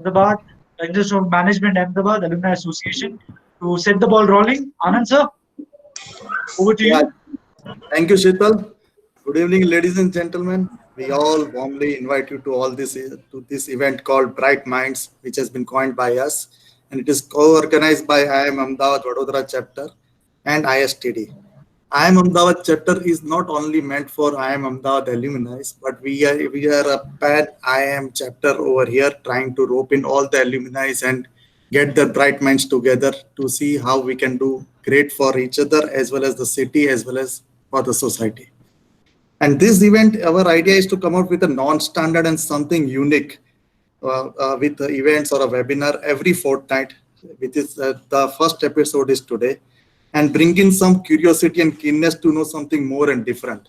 Ahmedabad, Congress of Management Ahmedabad Alumni Association. To set the ball rolling, Anand sir, over to Yeah, you. thank you, Sheetal. Good evening, ladies and gentlemen. We all warmly invite you to this event called Bright Minds, which has been coined by us, and it is co-organized by IIM-Ahmedabad Vadodara chapter and ISTD. IIM-Ahmedabad chapter is not only meant for IIM-Ahmedabad alumni, but we are a pan IIM chapter over here, trying to rope in all the alumni and get the bright minds together to see how we can do great for each other as well as the city as well as for the society. And this event, our idea is to come out with a non-standard and something unique with the events or a webinar every fortnight, which is the first episode is today, and bring in some curiosity and keenness to know something more and different.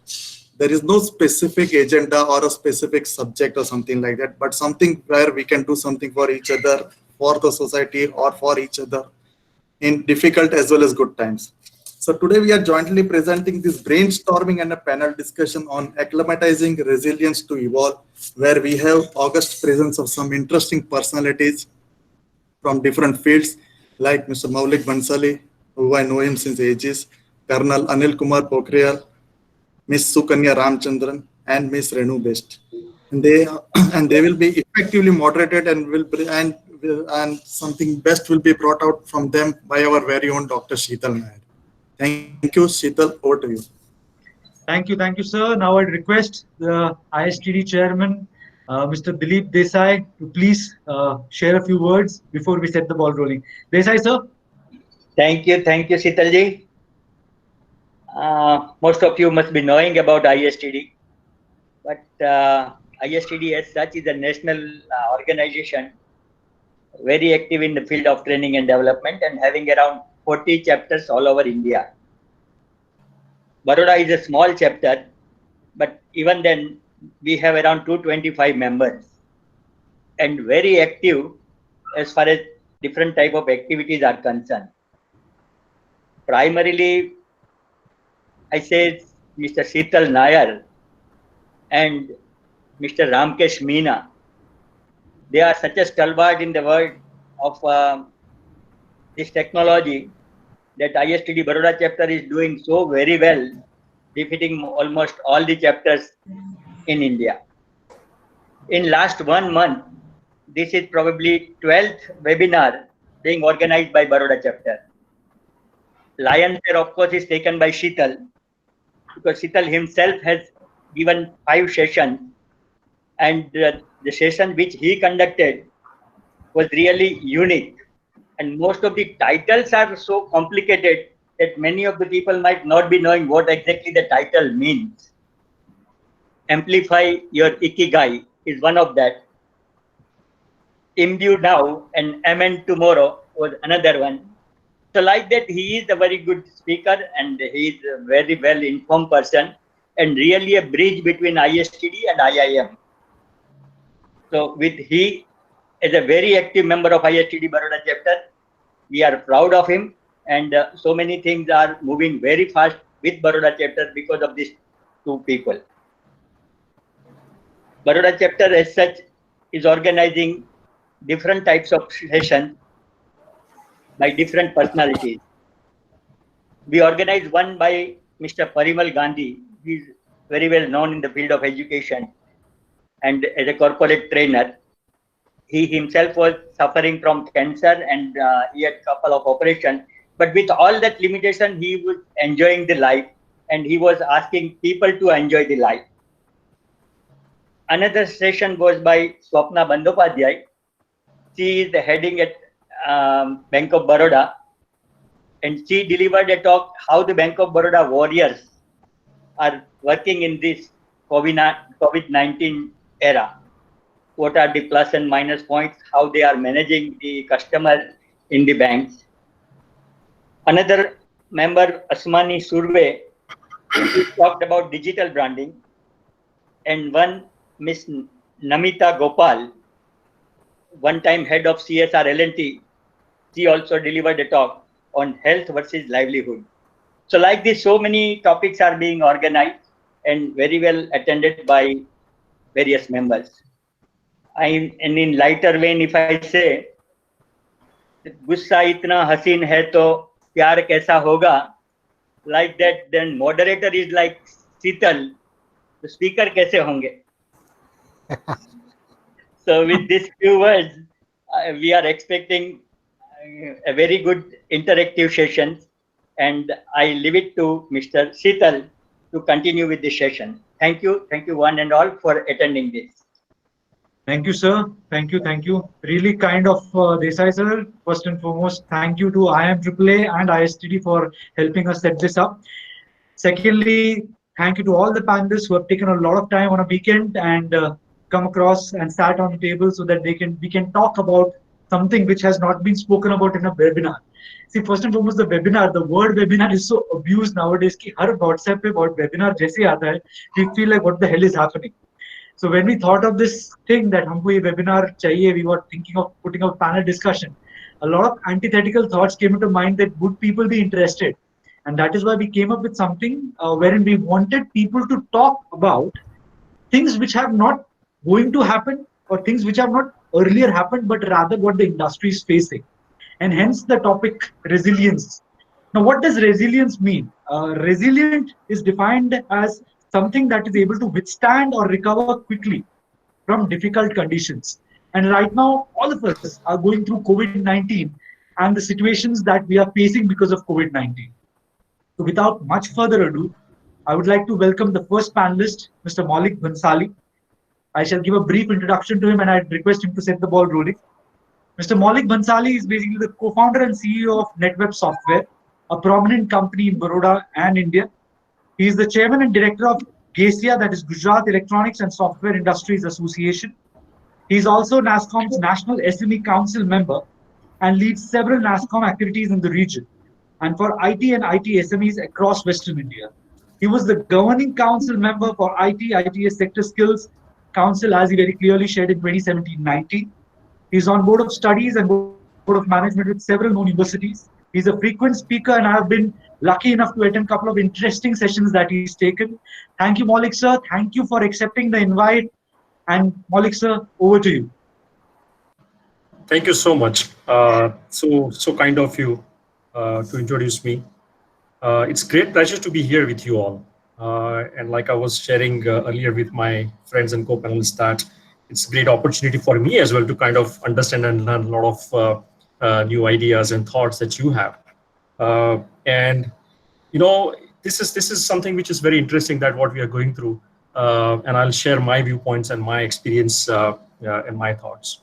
There is no specific agenda or a specific subject or something like that, but something where we can do something for each other, for the society, or for each other in difficult as well as good times. So today we are jointly presenting this brainstorming and a panel discussion on acclimatizing resilience to evolve, where we have august presence of some interesting personalities from different fields, like Mr. Maulik Bhansali, who I know him since ages, Colonel Anil Kumar Pokhriyal, Miss Sukanya Ramachandran, and Miss Renu Bisht. And they and they will be effectively moderated and and something best will be brought out from them by our very own Dr. Sheetal Nair. Thank you, Sheetal. Over to you. Thank you, sir. Now I request the ISTD chairman, Mr. Dilip Desai, to please share a few words before we set the ball rolling. Desai, sir. Thank you, Sheetalji. Most of you must be knowing about ISTD, but ISTD as such is a national organization, very active in the field of training and development and having around 40 chapters all over India. Baroda is a small chapter, but even then we have around 225 members and very active as far as different type of activities are concerned. Primarily, I say Mr. Sheetal Nair and Mr. Ramkesh Meena. They are such a stalwart in the world of this technology that ISTD Baroda chapter is doing so very well, defeating almost all the chapters in India. In last 1 month, this is probably 12th webinar being organized by Baroda chapter. Lion's share, of course, is taken by Sheetal, because Sheetal himself has given 5 sessions, and the session which he conducted was really unique. And most of the titles are so complicated that many of the people might not be knowing what exactly the title means. Amplify Your Ikigai is one of that. Imbue Now and Amend Tomorrow was another one. So like that, he is a very good speaker and he is a very well informed person and really a bridge between ISTD and IIM. So with he as a very active member of ISTD Baroda chapter, we are proud of him, and so many things are moving very fast with Baroda chapter because of these two people. Baroda chapter as such is organizing different types of sessions by different personalities. We organized one by Mr. Parimal Gandhi. He is very well known in the field of education and as a corporate trainer. He himself was suffering from cancer and he had a couple of operations. But with all that limitation, he was enjoying the life and he was asking people to enjoy the life. Another session was by Swapna Bandyopadhyay. She is heading at Bank of Baroda, and she delivered a talk how the Bank of Baroda warriors are working in this COVID-19 era. What are the plus and minus points, how they are managing the customer in the banks. Another member, Asmani Surve, talked about digital branding, and one Miss Namita Gopal, one-time head of CSR L&T, she also delivered a talk on health versus livelihood. So like this, so many topics are being organized and very well attended by various members. and in lighter vein, if I say, गुस्सा इतना हसीन है तो प्यार कैसा होगा, like that, then moderator is like Sheetal, the speaker कैसे होंगे? So with these few words, we are expecting a very good interactive session, and I leave it to Mr. Sheetal to continue with the session. Thank you one and all for attending this. Thank you, sir. Thank you. Really kind of Desai, sir. First and foremost, thank you to IIM-AAA and ISTD for helping us set this up. Secondly, thank you to all the panelists who have taken a lot of time on a weekend and come across and sat on the table so that we can talk about something which has not been spoken about in a webinar. See, first and foremost, the webinar, the word webinar is so abused nowadays कि हर WhatsApp पे word webinar जैसे आता है, we feel like what the hell is happening. So when we thought of this thing that हमको ये webinar चाहिए, we were thinking of putting up panel discussion. A lot of antithetical thoughts came into mind that would people be interested? And that is why we came up with something wherein we wanted people to talk about things which have not going to happen or things which have not earlier happened, but rather what the industry is facing. And hence the topic resilience. Now, what does resilience mean? Resilient is defined as something that is able to withstand or recover quickly from difficult conditions. And right now, all of us are going through COVID-19 and the situations that we are facing because of COVID-19. So without much further ado, I would like to welcome the first panelist, Mr. Maulik Bhansali. I shall give a brief introduction to him and I'd request him to set the ball rolling. Mr. Maulik Bhansali is basically the co-founder and CEO of NetWeb Software, a prominent company in Vadodara and India. He is the chairman and director of GASIA, that is Gujarat Electronics and Software Industries Association. He is also NASSCOM's National SME Council member and leads several NASSCOM activities in the region and for IT and IT SMEs across Western India. He was the governing council member for ITS Sector Skills Council, as he very clearly shared in 2017-19. He's on board of studies and board of management with several known universities. He's a frequent speaker, and I have been lucky enough to attend a couple of interesting sessions that he's taken. Thank you, Maulik sir. Thank you for accepting the invite. And Maulik sir, over to you. Thank you so much. So kind of you to introduce me. It's great pleasure to be here with you all. And like I was sharing earlier with my friends and co-panelists, that it's a great opportunity for me as well to kind of understand and learn a lot of new ideas and thoughts that you have. And you know, this is something which is very interesting, that what we are going through, and I'll share my viewpoints and my experience and my thoughts.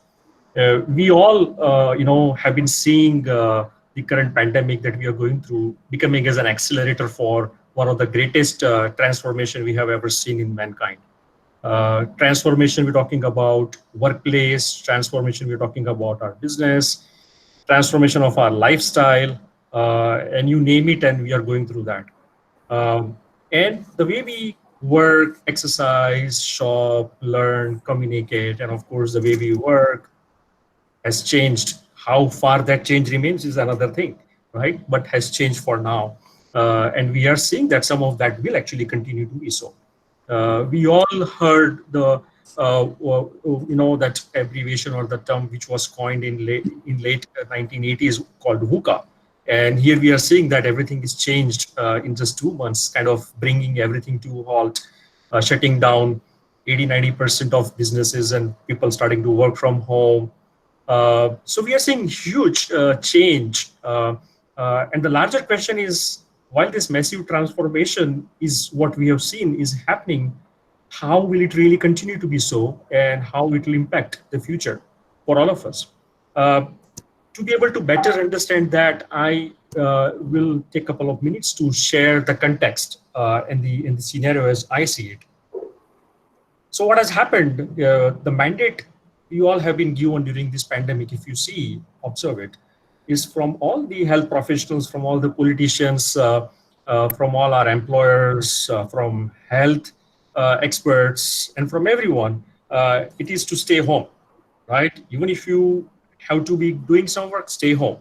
We all, have been seeing the current pandemic that we are going through becoming as an accelerator for one of the greatest transformation we have ever seen in mankind. Transformation, we're talking about workplace, transformation, we're talking about our business, transformation of our lifestyle, and you name it, and we are going through that. And the way we work, exercise, shop, learn, communicate, and of course, the way we work has changed. How far that change remains is another thing, right? But has changed for now. And we are seeing that some of that will actually continue to be so. We all heard the, that abbreviation or the term which was coined in late 1980s called VUCA. And here we are seeing that everything is changed in just 2 months, kind of bringing everything to a halt, shutting down 80-90% of businesses and people starting to work from home. So we are seeing huge change. And the larger question is, while this massive transformation is what we have seen is happening, how will it really continue to be so, and how it will impact the future for all of us? To be able to better understand that, I will take a couple of minutes to share the context in the scenario as I see it. So what has happened, the mandate you all have been given during this pandemic, if you observe it, is from all the health professionals, from all the politicians, from all our employers, from health experts, and from everyone, it is to stay home, right? Even if you have to be doing some work, stay home.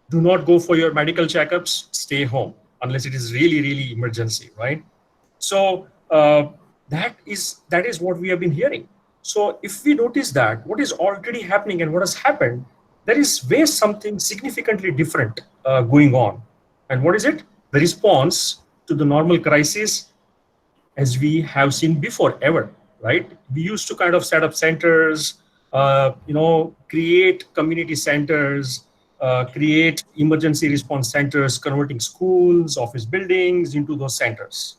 Do not go for your medical checkups, stay home, unless it is really, really emergency, right? So that is what we have been hearing. So if we notice that what is already happening and what has happened, there is way something significantly different going on. And what is it? The response to the normal crisis as we have seen before ever, right? We used to kind of set up centers, create community centers, create emergency response centers, converting schools, office buildings into those centers,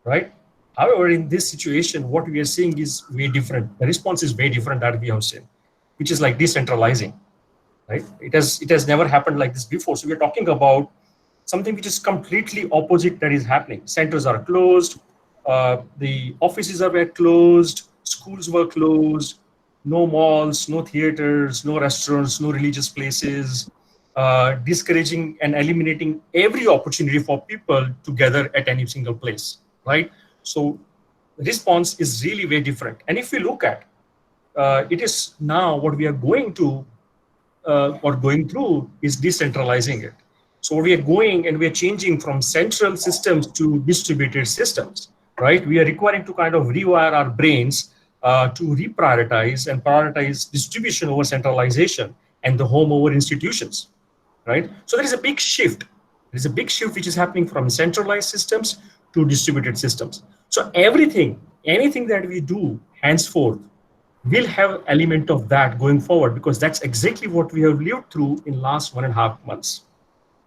right? However, in this situation, what we are seeing is way different. The response is way different that we have seen, which is like decentralizing, right? It has never happened like this before. So we're talking about something which is completely opposite that is happening. Centers are closed, the offices were closed, schools were closed, no malls, no theaters, no restaurants, no religious places, discouraging and eliminating every opportunity for people to gather at any single place, right? So the response is really very different. And if we look at it is now what we are going to or going through is decentralizing it. So we are going and we are changing from central systems to distributed systems, right? We are requiring to kind of rewire our brains to reprioritize and prioritize distribution over centralization and the home over institutions, right? So there is a big shift. There is a big shift which is happening from centralized systems to distributed systems. So anything that we do henceforth will have element of that going forward, because that's exactly what we have lived through in last 1.5 months.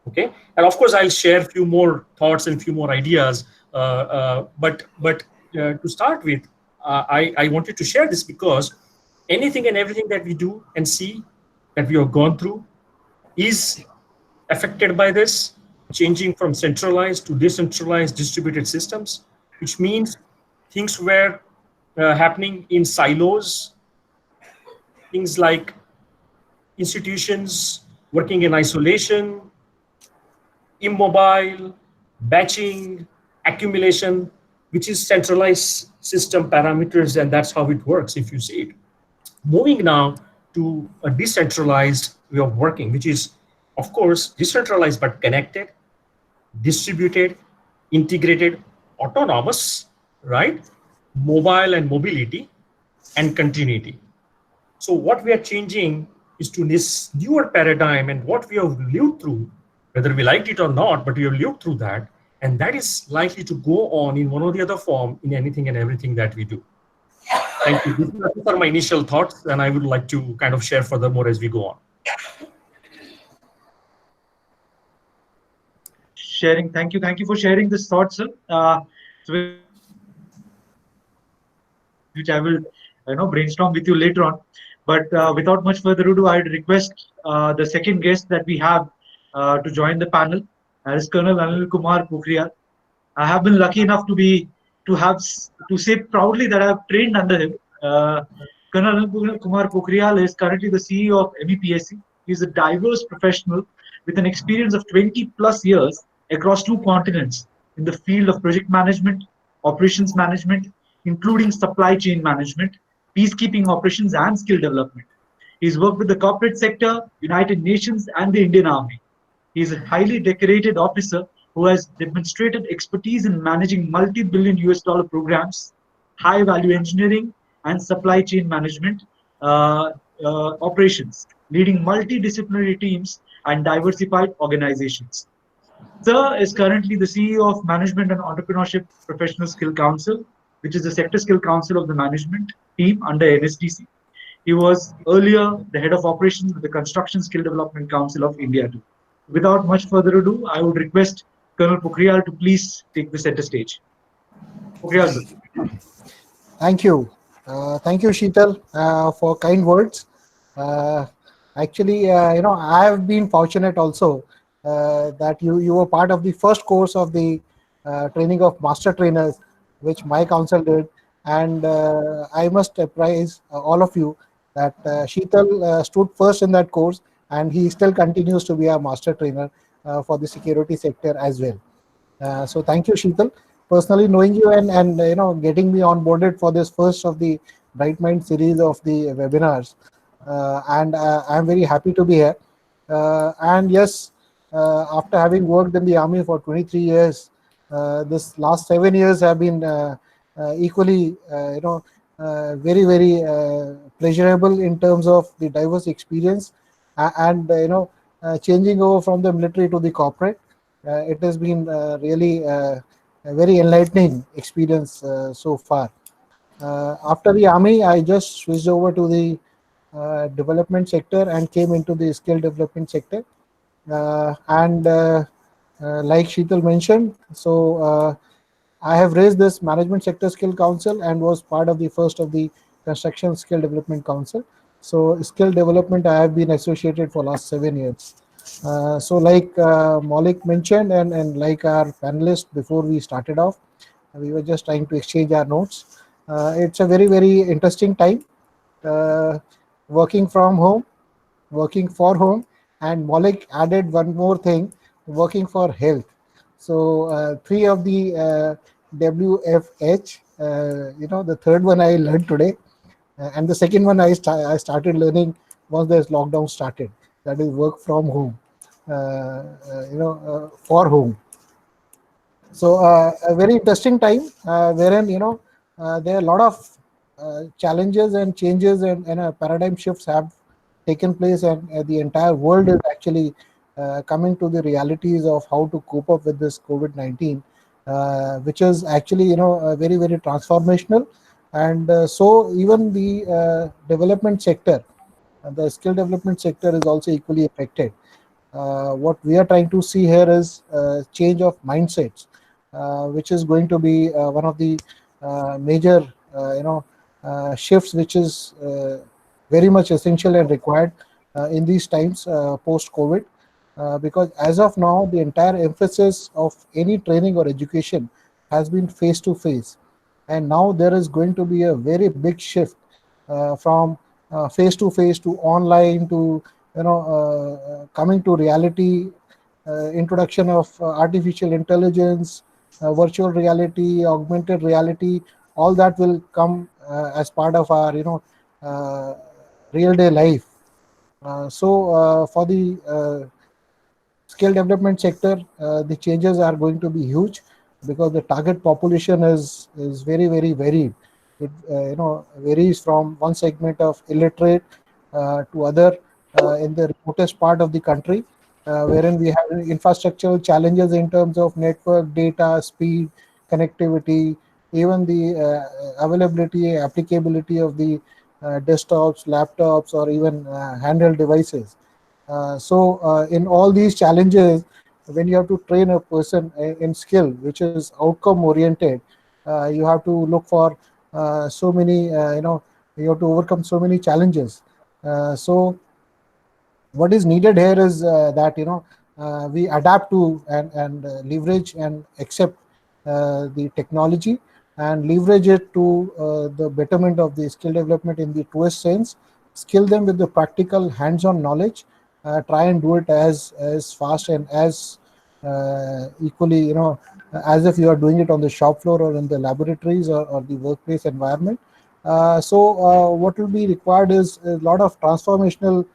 Okay, and of course I'll share a few more thoughts and a few more ideas. But to start with, I wanted to share this because anything and everything that we do and see that we have gone through is affected by this, changing from centralized to decentralized distributed systems, which means things were happening in silos, things like institutions working in isolation, immobile, batching, accumulation, which is centralized system parameters, and that's how it works if you see it. Moving now to a decentralized way of working, which is, of course, decentralized but connected, distributed, integrated, autonomous, right? Mobile and mobility, and continuity. So what we are changing is to this newer paradigm, and what we have lived through, whether we liked it or not, but we have lived through that, and that is likely to go on in one or the other form in anything and everything that we do. Thank you. These are my initial thoughts, and I would like to kind of share furthermore as we go on. Sharing. Thank you for sharing this thought, sir. Which I will, brainstorm with you later on. But without much further ado, I'd request the second guest that we have to join the panel. That is Colonel Anil Kumar Pokhriyal. I have been lucky enough to say proudly that I have trained under him. Colonel Anil Kumar Pokhriyal is currently the CEO of MEPSC. He is a diverse professional with an experience of 20 plus years across 2 continents in the field of project management, operations management, including supply chain management, peacekeeping operations, and skill development. He's worked with the corporate sector, United Nations, and the Indian Army. He is a highly decorated officer who has demonstrated expertise in managing multi-billion US dollar programs, high-value engineering, and supply chain management operations, leading multidisciplinary teams and diversified organizations. Sir is currently the CEO of Management and Entrepreneurship Professional Skill Council, which is the sector skill council of the management team under NSDC. He was earlier the head of operations with the Construction Skill Development Council of India too. Without much further ado, I would request Colonel Pokhriyal to please take the center stage. Pokhriyal, sir. Thank you. Thank you, Sheetal, for kind words. Actually, I have been fortunate also that you were part of the first course of the training of master trainers, which my council did. And I must praise all of you that Sheetal stood first in that course, and he still continues to be a master trainer for the security sector as well. So thank you, Sheetal. Personally knowing you and getting me onboarded for this first of the Bright Mind series of the webinars, and I'm very happy to be here. And yes, after having worked in the army for 23 years, this last 7 years have been equally very very pleasurable in terms of the diverse experience and changing over from the military to the corporate. It has been really a very enlightening experience so far. After the army, I just switched over to the development sector and came into the skill development sector. And like Sheetal mentioned, so I have raised this management sector skill council and was part of the first of the construction skill development council. So skill development I have been associated for last 7 years. So like Maulik mentioned and like our panelists before we started off, we were just trying to exchange our notes. It's a very very interesting time. Uh, Working from home, working for home, and Maulik added one more thing, working for health. So three of the WFH. The third one I learned today, and the second one I started learning once this lockdown started. That is work from home, for home. So a very interesting time wherein there are a lot of challenges and changes and paradigm shifts have taken place, and the entire world is actually coming to the realities of how to cope up with this COVID-19, which is actually very very transformational. And so even the development sector, the skill development sector is also equally affected. What we are trying to see here is change of mindsets, which is going to be one of the major shifts, which is very much essential and required in these times post COVID, because as of now the entire emphasis of any training or education has been face to face, and now there is going to be a very big shift from face to face to online to coming to reality, introduction of artificial intelligence, virtual reality, augmented reality, all that will come as part of our uh, real day life. So for the skill development sector, the changes are going to be huge because the target population is very very varied. It varies from one segment of illiterate to other in the remotest part of the country, wherein we have infrastructural challenges in terms of network, data, speed, connectivity, even the availability, applicability of the desktops, laptops, or even handheld devices. So in all these challenges, when you have to train a person in skill which is outcome oriented, you have to look for so many you have to overcome so many challenges. So what is needed here is that we adapt to and leverage and accept the technology and leverage it to the betterment of the skill development in the truest sense. Skill them with the practical hands-on knowledge. Try and do it as fast and as equally as if you are doing it on the shop floor or in the laboratories or the workplace environment. So what will be required is a lot of transformational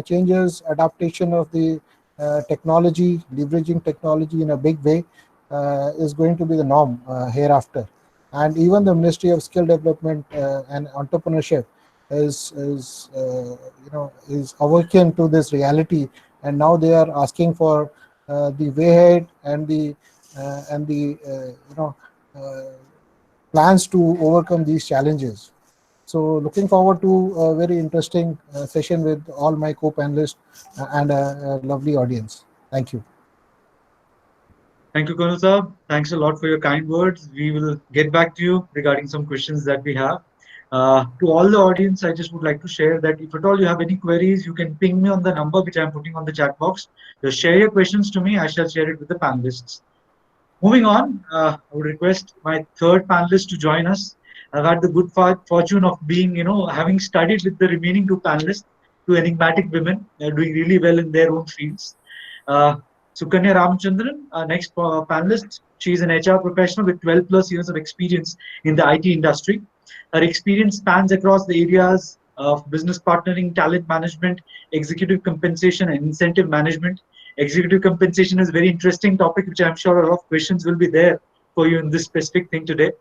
changes, adaptation of the technology, leveraging technology in a big way is going to be the norm hereafter. And even the Ministry of Skill Development and Entrepreneurship is awakened to this reality, and now they are asking for the way ahead and the uh, plans to overcome these challenges. So looking forward to a very interesting session with all my co-panelists and a lovely audience. Thank you. Thank you, Colonel Saab. Thanks a lot for your kind words. We will get back to you regarding some questions that we have. To all the audience, I just would like to share that if at all you have any queries, you can ping me on the number which I'm putting on the chat box. Just share your questions to me. I shall share it with the panelists. Moving on, I would request my third panelist to join us. I've had the good fortune of being, having studied with the remaining two panelists, two enigmatic women. They're doing really well in their own fields. Uh, Sukanya Ramachandran, our next panelist, she is an HR professional with 12 plus years of experience in the IT industry. Her experience spans across the areas of business partnering, talent management, executive compensation, and incentive management. Executive compensation is a very interesting topic, which I'm sure a lot of questions will be there for you in this specific thing today.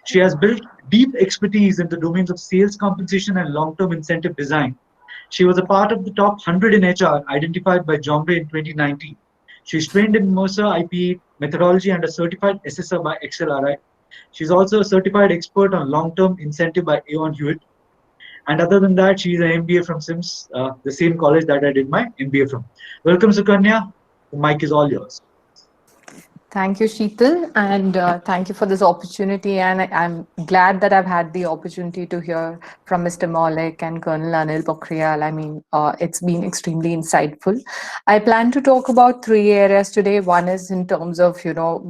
She has built deep expertise in the domains of sales compensation and long-term incentive design. She was a part of the top 100 in HR identified by Jombre in 2019. She's trained in Mercer IPA methodology and a certified assessor by XLRI. She's also a certified expert on long-term incentive by Aon Hewitt. And other than that, she's an MBA from SIMS, the same college that I did my MBA from. Welcome, Sukanya. The mic is all yours. Thank you, Sheetal, and thank you for this opportunity. And I'm glad that I've had the opportunity to hear from Mr. Maulik and Colonel Anil Pokhriyal. I mean, it's been extremely insightful. I plan to talk about three areas today. One is in terms of,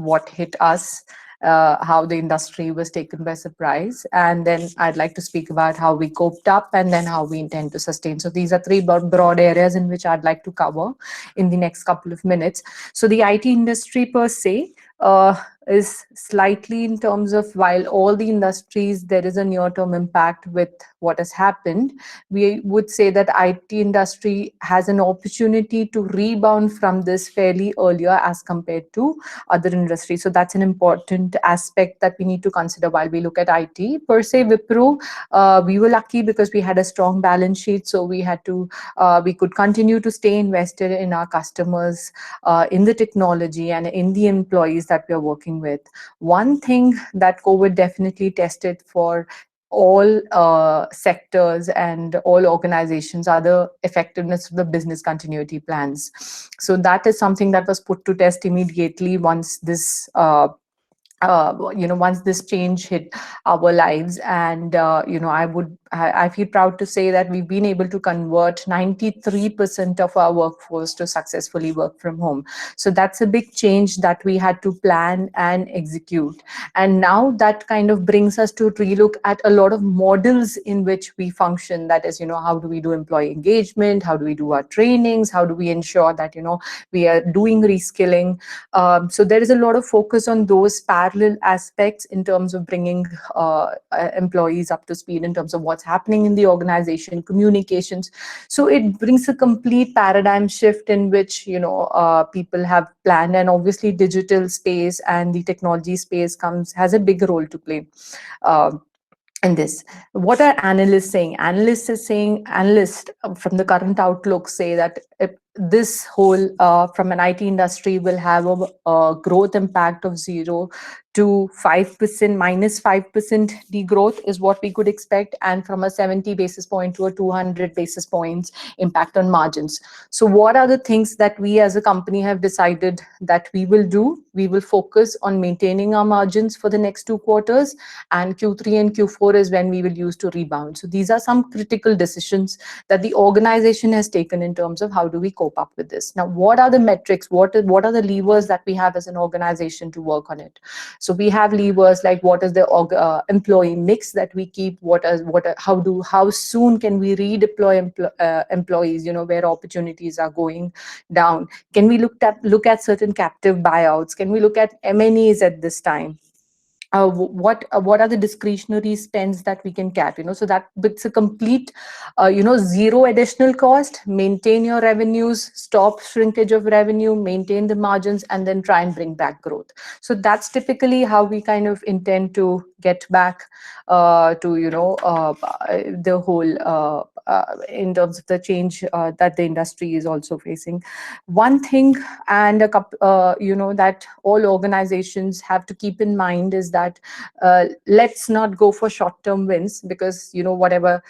what hit us, how the industry was taken by surprise. And then I'd like to speak about how we coped up and then how we intend to sustain. So these are three broad areas in which I'd like to cover in the next couple of minutes. So the IT industry per se is slightly in terms of, while all the industries, there is a near-term impact with what has happened, we would say that IT industry has an opportunity to rebound from this fairly earlier as compared to other industries. So that's an important aspect that we need to consider while we look at IT. Per se, Wipro, we were lucky because we had a strong balance sheet, so we could continue to stay invested in our customers, in the technology and in the employees that we are working with. One thing that COVID definitely tested for all sectors and all organizations are the effectiveness of the business continuity plans. So that is something that was put to test immediately once this once this change hit our lives. And I feel proud to say that we've been able to convert 93% of our workforce to successfully work from home. So that's a big change that we had to plan and execute. And now that kind of brings us to relook at a lot of models in which we function. That is, how do we do employee engagement? How do we do our trainings? How do we ensure that, we are doing reskilling? So there is a lot of focus on those parallel aspects in terms of bringing employees up to speed in terms of what's happening in the organization, communications. So it brings a complete paradigm shift in which people have planned, and obviously digital space and the technology space has a big role to play. In this, what are analysts saying? Analysts from the current outlook say that this whole from an IT industry will have a growth impact of 0 to 5%, minus 5% degrowth is what we could expect, and from a 70 basis point to a 200 basis points impact on margins. So what are the things that we as a company have decided that we will do? We will focus on maintaining our margins for the next 2 quarters, and Q3 and Q4 is when we will use to rebound. So these are some critical decisions that the organization has taken in terms of how do we cope up with this. Now, what are the metrics? What are the levers that we have as an organization to work on it? So we have levers like what is the employee mix that we keep, how soon can we redeploy employees, where opportunities are going down. Can we look at certain captive buyouts? Can we look at M&As at this time? What are the discretionary spends that we can cap, so that it's a complete zero additional cost, maintain your revenues, stop shrinkage of revenue, maintain the margins, and then try and bring back growth. So that's typically how we kind of intend to get back to the whole in terms of the change that the industry is also facing. One thing, and a couple that all organizations have to keep in mind is that let's not go for short-term wins, because whatever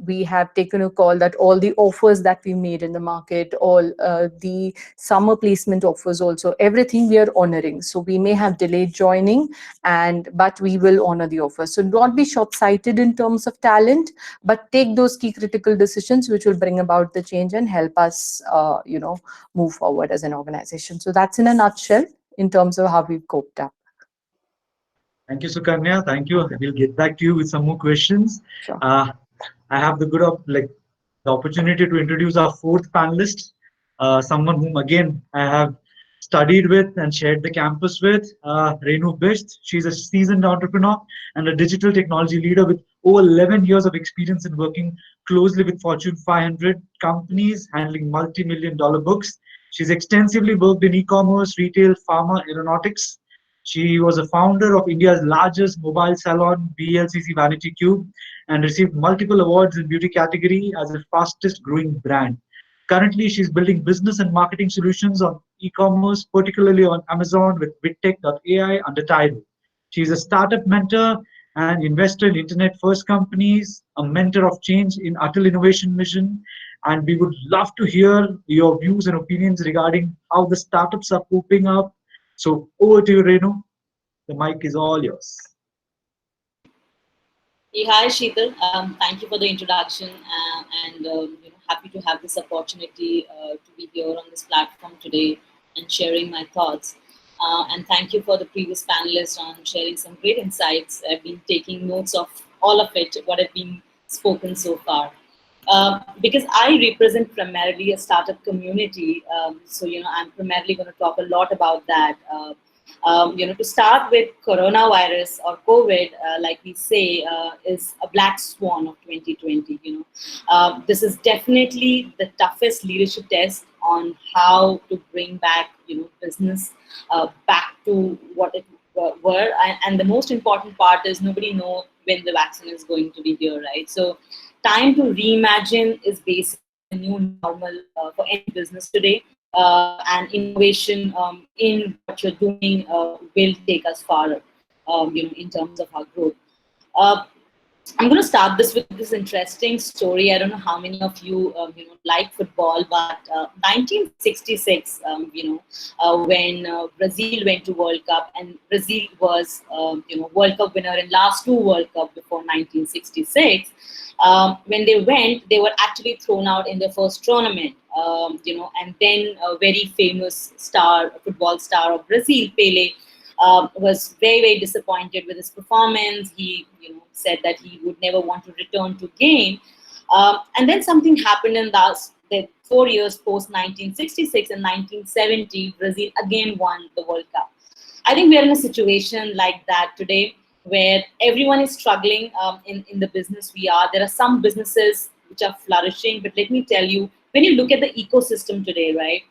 we have taken a call that all the offers that we made in the market, all the summer placement offers, also everything we are honoring. So we may have delayed joining, but we will honor the offer. So don't be short-sighted in terms of talent, but take those key critical decisions which will bring about the change and help us move forward as an organization. So that's in a nutshell in terms of how we've coped up. Thank you, Sukanya. Thank you. We'll get back to you with some more questions. Sure. I have the opportunity to introduce our fourth panelist, someone whom again I have studied with and shared the campus with, Renu Bisht. She's a seasoned entrepreneur and a digital technology leader with over 11 years of experience in working closely with Fortune 500 companies, handling multi-million-dollar books. She's extensively worked in e-commerce, retail, pharma, aeronautics. She was a founder of India's largest mobile salon, BLCC Vanity Cube, and received multiple awards in beauty category as the fastest growing brand. Currently, she's building business and marketing solutions on e-commerce, particularly on Amazon with BitTech.ai under Tidal. She's a startup mentor and investor in internet-first companies, a mentor of change in Atal Innovation Mission, and we would love to hear your views and opinions regarding how the startups are coping up. So over to you, Renu. The mic is all yours. Hi, Sheetal. Thank you for the introduction, and happy to have this opportunity to be here on this platform today and sharing my thoughts. And thank you for the previous panelists on sharing some great insights. I've been taking notes of all of it, what has been spoken so far. Because I represent primarily a startup community, so I'm primarily going to talk a lot about that. To start with, coronavirus or COVID, like we say, is a black swan of 2020. This is definitely the toughest leadership test on how to bring back, business back to what it were. And the most important part is nobody knows when the vaccine is going to be here, right? So, time to reimagine is basically the new normal for any business today. And innovation in what you're doing will take us far, in terms of our growth. I'm going to start this with this interesting story. I don't know how many of you, like football, but 1966, when Brazil went to World Cup, and Brazil was, World Cup winner in last two World Cup before 1966. When they went, they were actually thrown out in their first tournament, and then a very famous football star of Brazil, Pele, was very, very disappointed with his performance. He, said that he would never want to return to game. And then something happened in the 4 years post 1966 and 1970, Brazil again won the World Cup. I think we are in a situation like that today, where everyone is struggling in the business we are. There are some businesses which are flourishing, but let me tell you, when you look at the ecosystem today, right?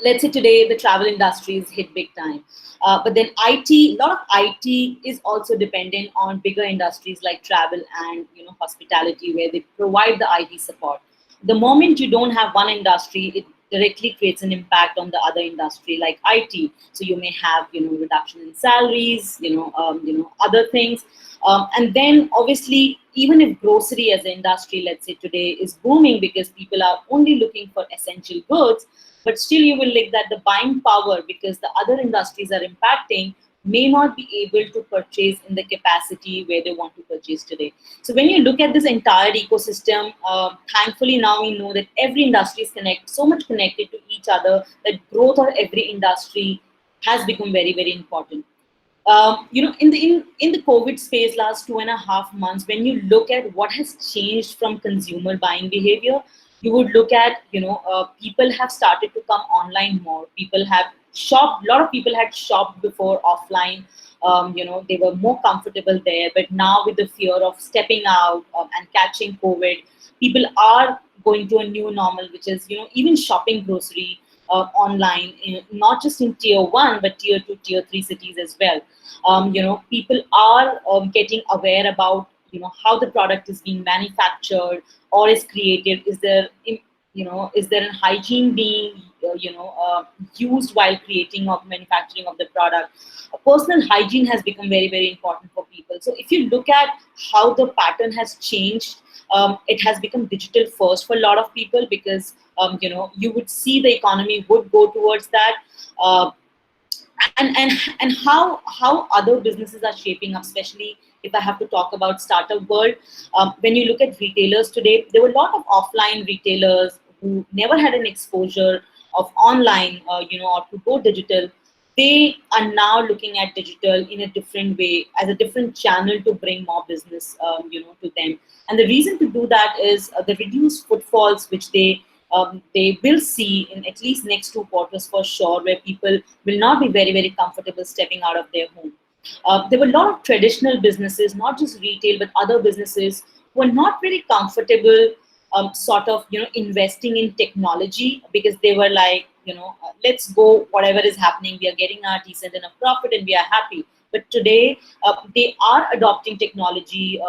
Let's say today the travel industry is hit big time. But then a lot of IT is also dependent on bigger industries like travel and hospitality, where they provide the IT support. The moment you don't have one industry, it directly creates an impact on the other industry like IT. So you may have reduction in salaries, other things. And then obviously, even if grocery as an industry, let's say today, is booming because people are only looking for essential goods, but still you will look that the buying power, because the other industries are impacting, may not be able to purchase in the capacity where they want to purchase today. So when you look at this entire ecosystem, thankfully now we know that every industry is so much connected to each other, that growth of every industry has become very, very important. In the COVID space, last 2.5 months, when you look at what has changed from consumer buying behavior, you would look at, people have started to come online more. People have shopped. A lot of people had shopped before offline. They were more comfortable there. But now with the fear of stepping out and catching COVID, people are going to a new normal, which is, even shopping grocery online, not just in tier 1, but tier 2, tier 3 cities as well. People are getting aware about, how the product is being manufactured or is created. Is there a hygiene being, used while creating or manufacturing of the product? Personal hygiene has become very, very important for people. So if you look at how the pattern has changed, it has become digital first for a lot of people, because you would see the economy would go towards that. And how other businesses are shaping up, especially if I have to talk about startup world. When you look at retailers today, there were a lot of offline retailers who never had an exposure of online, or to go digital. They are now looking at digital in a different way, as a different channel to bring more business, to them. And the reason to do that is the reduced footfalls, which they will see in at least next 2 quarters for sure, where people will not be very, very comfortable stepping out of their home. There were a lot of traditional businesses, not just retail, but other businesses who are not very comfortable investing in technology, because they were like, let's go, whatever is happening, we are getting our decent enough profit and we are happy. But today, they are adopting technology,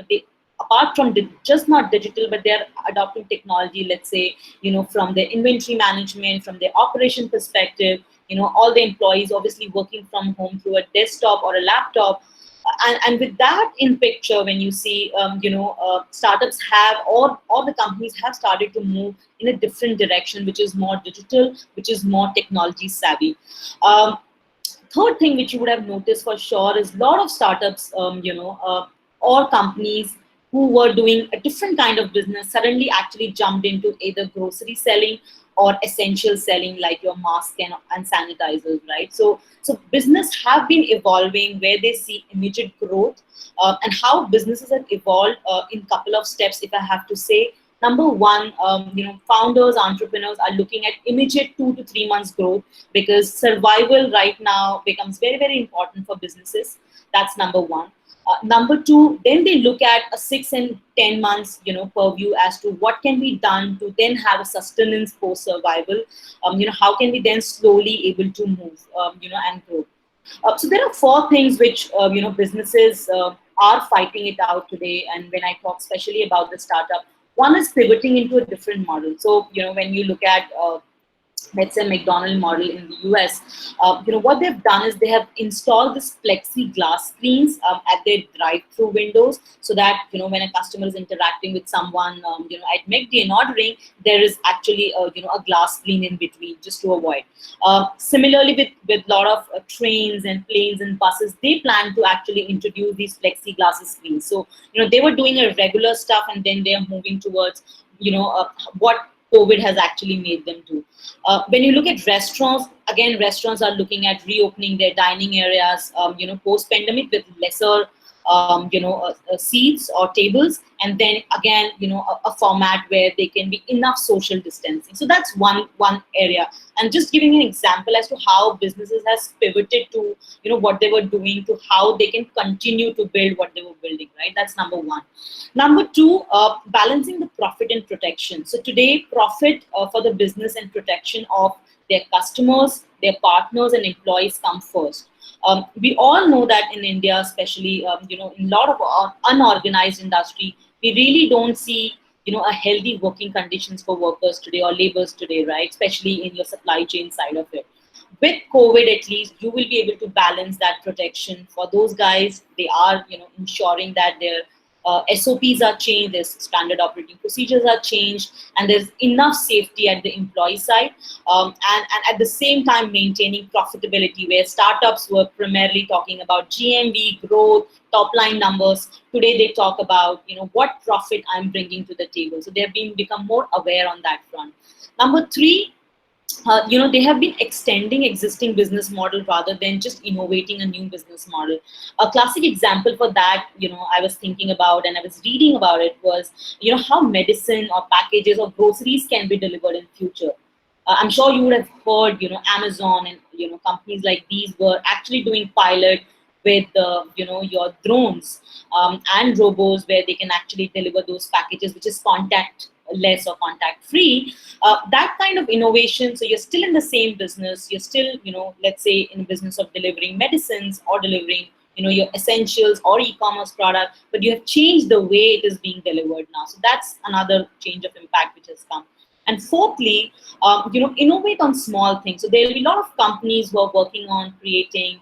they, apart from just not digital, but they're adopting technology, let's say, from their inventory management, from their operation perspective, all the employees obviously working from home through a desktop or a laptop. And with that in picture, when you see, startups have, or the companies have started to move in a different direction, which is more digital, which is more technology savvy. Third thing which you would have noticed for sure is a lot of startups, or companies who were doing a different kind of business suddenly actually jumped into either grocery selling or essential selling, like your mask and sanitizers, right? So business have been evolving where they see immediate growth, and how businesses have evolved in couple of steps, if I have to say. Number one, founders, entrepreneurs are looking at immediate 2 to 3 months growth, because survival right now becomes very, very important for businesses. That's number one. Number two, then they look at a 6 and 10 months, purview as to what can be done to then have a sustenance post survival. How can we then slowly able to move, and grow. So there are four things which, businesses are fighting it out today. And when I talk especially about the startup, one is pivoting into a different model. So, when you look at, let's say, McDonald's model in the US, what they've done is they have installed this plexiglass screens at their drive-through windows, so that, when a customer is interacting with someone, at McD and ordering, there is actually a glass screen in between, just to avoid. Similarly, with a lot of trains and planes and buses, they plan to actually introduce these plexiglass screens. So, they were doing a regular stuff, and then they are moving towards, what COVID has actually made them do. When you look at restaurants, again, restaurants are looking at reopening their dining areas, post-pandemic, with lesser, seats or tables, and then again, a format where they can be enough social distancing. So that's one area. And just giving an example as to how businesses has pivoted to, what they were doing, to how they can continue to build what they were building, right? That's number one. Number two, balancing the profit and protection. So today, profit for the business and protection of their customers, their partners and employees come first. We all know that in India, especially, in a lot of unorganized industry, we really don't see, a healthy working conditions for workers today or laborers today, right? Especially in your supply chain side of it. With COVID, at least, you will be able to balance that protection for those guys. They are, ensuring that their SOPs are changed, their standard operating procedures are changed, and there's enough safety at the employee side, and at the same time maintaining profitability, where startups were primarily talking about GMV, growth, top line numbers. Today they talk about, what profit I'm bringing to the table. So they've become more aware on that front. Number three, they have been extending existing business model rather than just innovating a new business model. A classic example for that, I was thinking about and I was reading about it was, how medicine or packages or groceries can be delivered in future. I'm sure you would have heard, Amazon and, companies like these were actually doing pilot with, your drones and robots, where they can actually deliver those packages, which is contact-less or contact-free. That kind of innovation, so you're still in the same business, you're still, let's say, in the business of delivering medicines or delivering, your essentials or e-commerce product, but you have changed the way it is being delivered now. So that's another change of impact which has come. And fourthly, innovate on small things. So there will be a lot of companies who are working on creating,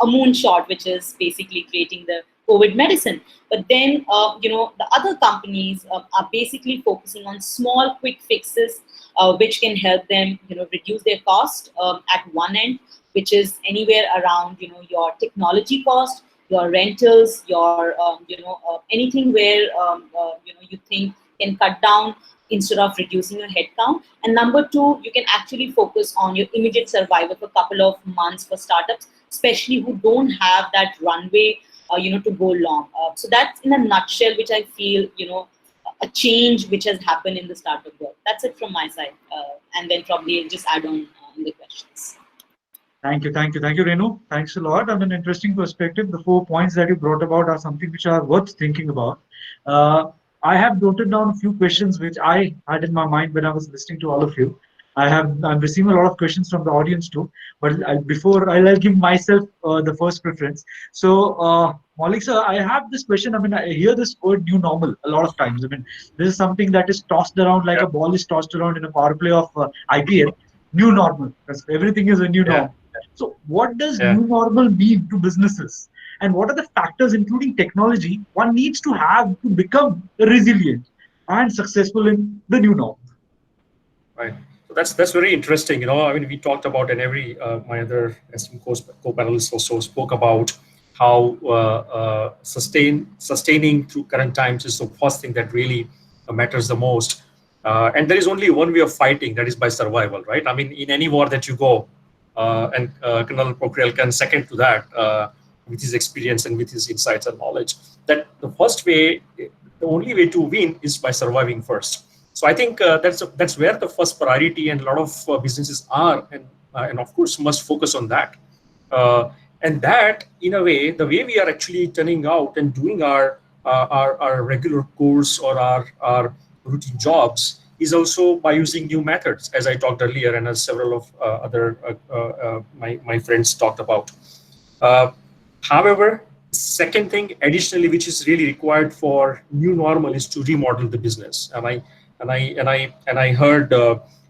a moonshot, which is basically creating the COVID medicine. But then, the other companies are basically focusing on small, quick fixes, which can help them, reduce their cost at one end, which is anywhere around, your technology cost, your rentals, your, anything where, you think can cut down instead of reducing your headcount. And number two, you can actually focus on your immediate survival for a couple of months for startups, especially who don't have that runway, to go long. So that's in a nutshell, which I feel, a change which has happened in the startup world. That's it from my side. And then probably I'll just add on in the questions. Thank you, Renu. Thanks a lot. An interesting perspective. The 4 points that you brought about are something which are worth thinking about. I have noted down a few questions which I had in my mind when I was listening to all of you. I'm receiving a lot of questions from the audience too. But before I'll give myself the first preference. So, Maulik sir, I have this question. I mean, I hear this word "new normal" a lot of times. I mean, this is something that is tossed around like Yeah, a ball is tossed around in a power play of IPL. New normal, because everything is a new yeah, norm. So, what does yeah. new normal mean to businesses? And what are the factors, including technology, one needs to have to become resilient and successful in the new norm? Right. So that's very interesting. I mean, we talked about, and every my other esteemed co-panelists also spoke about how sustaining through current times is the first thing that really matters the most. And there is only one way of fighting, that is by survival, right? I mean, in any war that you go, and Colonel Pokhriyal can second to that, with his experience and with his insights and knowledge, that the first way, the only way to win is by surviving first. So I think that's where the first priority and a lot of businesses are, and of course must focus on that. And that, in a way, the way we are actually turning out and doing our regular course or our routine jobs is also by using new methods, as I talked earlier, and as several of other my friends talked about. Uh, However, second thing additionally, which is really required for new normal, is to remodel the business. And I heard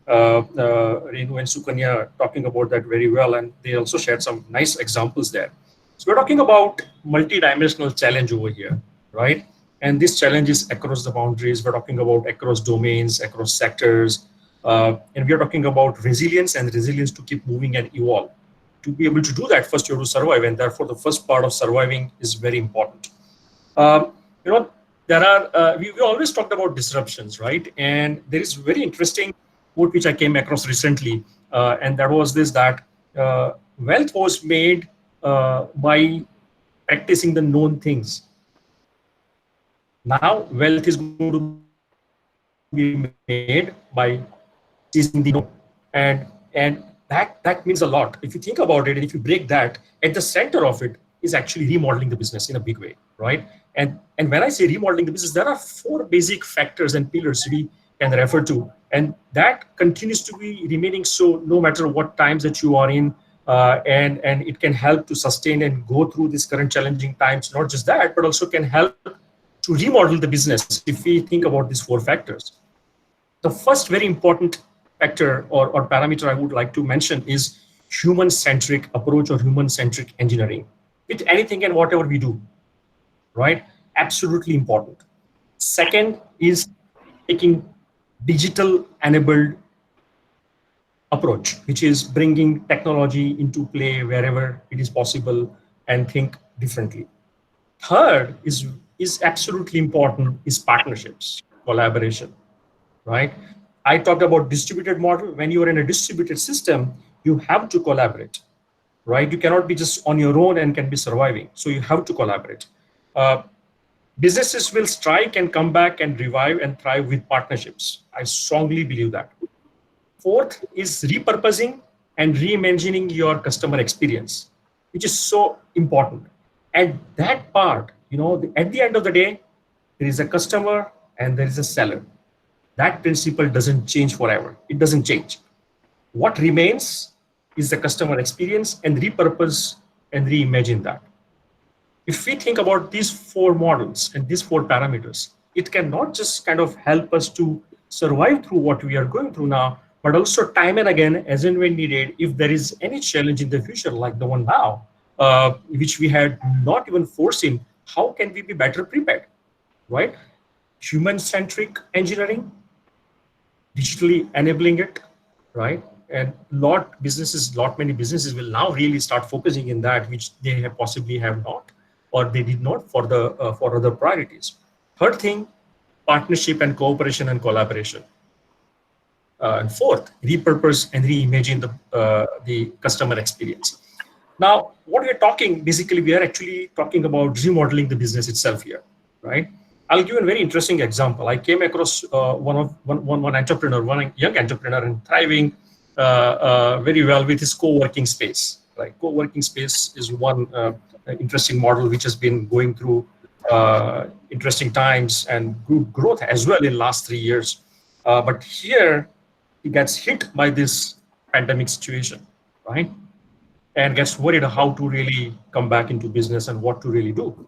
Renu and Sukanya talking about that very well, and they also shared some nice examples there. So we're talking about multi-dimensional challenge over here, right? And this challenge is across the boundaries. We're talking about across domains, across sectors, and we are talking about resilience and resilience to keep moving and evolve. To be able to do that, first you have to survive, and therefore the first part of surviving is very important. Um, you know, there are we always talked about disruptions, right? And there is very interesting quote which I came across recently, and that was this: that wealth was made by practicing the known things. Now wealth is going to be made by chasing the unknown, and that means a lot. If you think about it, and if you break that, at the center of it is actually remodeling the business in a big way, right? And when I say remodeling the business, there are four basic factors and pillars we can refer to, and that continues to be remaining so no matter what times that you are in. And it can help to sustain and go through these current challenging times. Not just that, but also can help to remodel the business if we think about these four factors. The first very important factor or parameter I would like to mention is human-centric approach or human-centric engineering with anything and whatever we do, right? Absolutely important. Second is taking digital enabled approach, which is bringing technology into play wherever it is possible and think differently. Third is absolutely important is partnerships, collaboration, right? I talked about distributed model. When you are in a distributed system, you have to collaborate, right? You cannot be just on your own and can be surviving. So you have to collaborate. Uh, Businesses will strike and come back and revive and thrive with partnerships. I strongly believe that. Fourth is repurposing and reimagining your customer experience, which is so important. And that part, at the end of the day, there is a customer and there is a seller. That principle doesn't change forever. It doesn't change. What remains is the customer experience, and repurpose and reimagine that. If we think about these four models and these four parameters, it can not just kind of help us to survive through what we are going through now, but also time and again, as and when needed, if there is any challenge in the future, like the one now, which we had not even foreseen, how can we be better prepared, right? Human-centric engineering, digitally enabling it, right? And many businesses will now really start focusing in that, which they have possibly have not, or they did not for other priorities. Third thing, partnership and cooperation and collaboration. And fourth, repurpose and reimagine the customer experience. Now, what we're talking, basically, we are actually talking about remodeling the business itself here, right? I'll give you a very interesting example. I came across one entrepreneur, one young entrepreneur, and thriving very well with his co-working space. Right, co-working space is one interesting model which has been going through interesting times and good growth as well in last 3 years. But here, gets hit by this pandemic situation, right? And gets worried how to really come back into business and what to really do.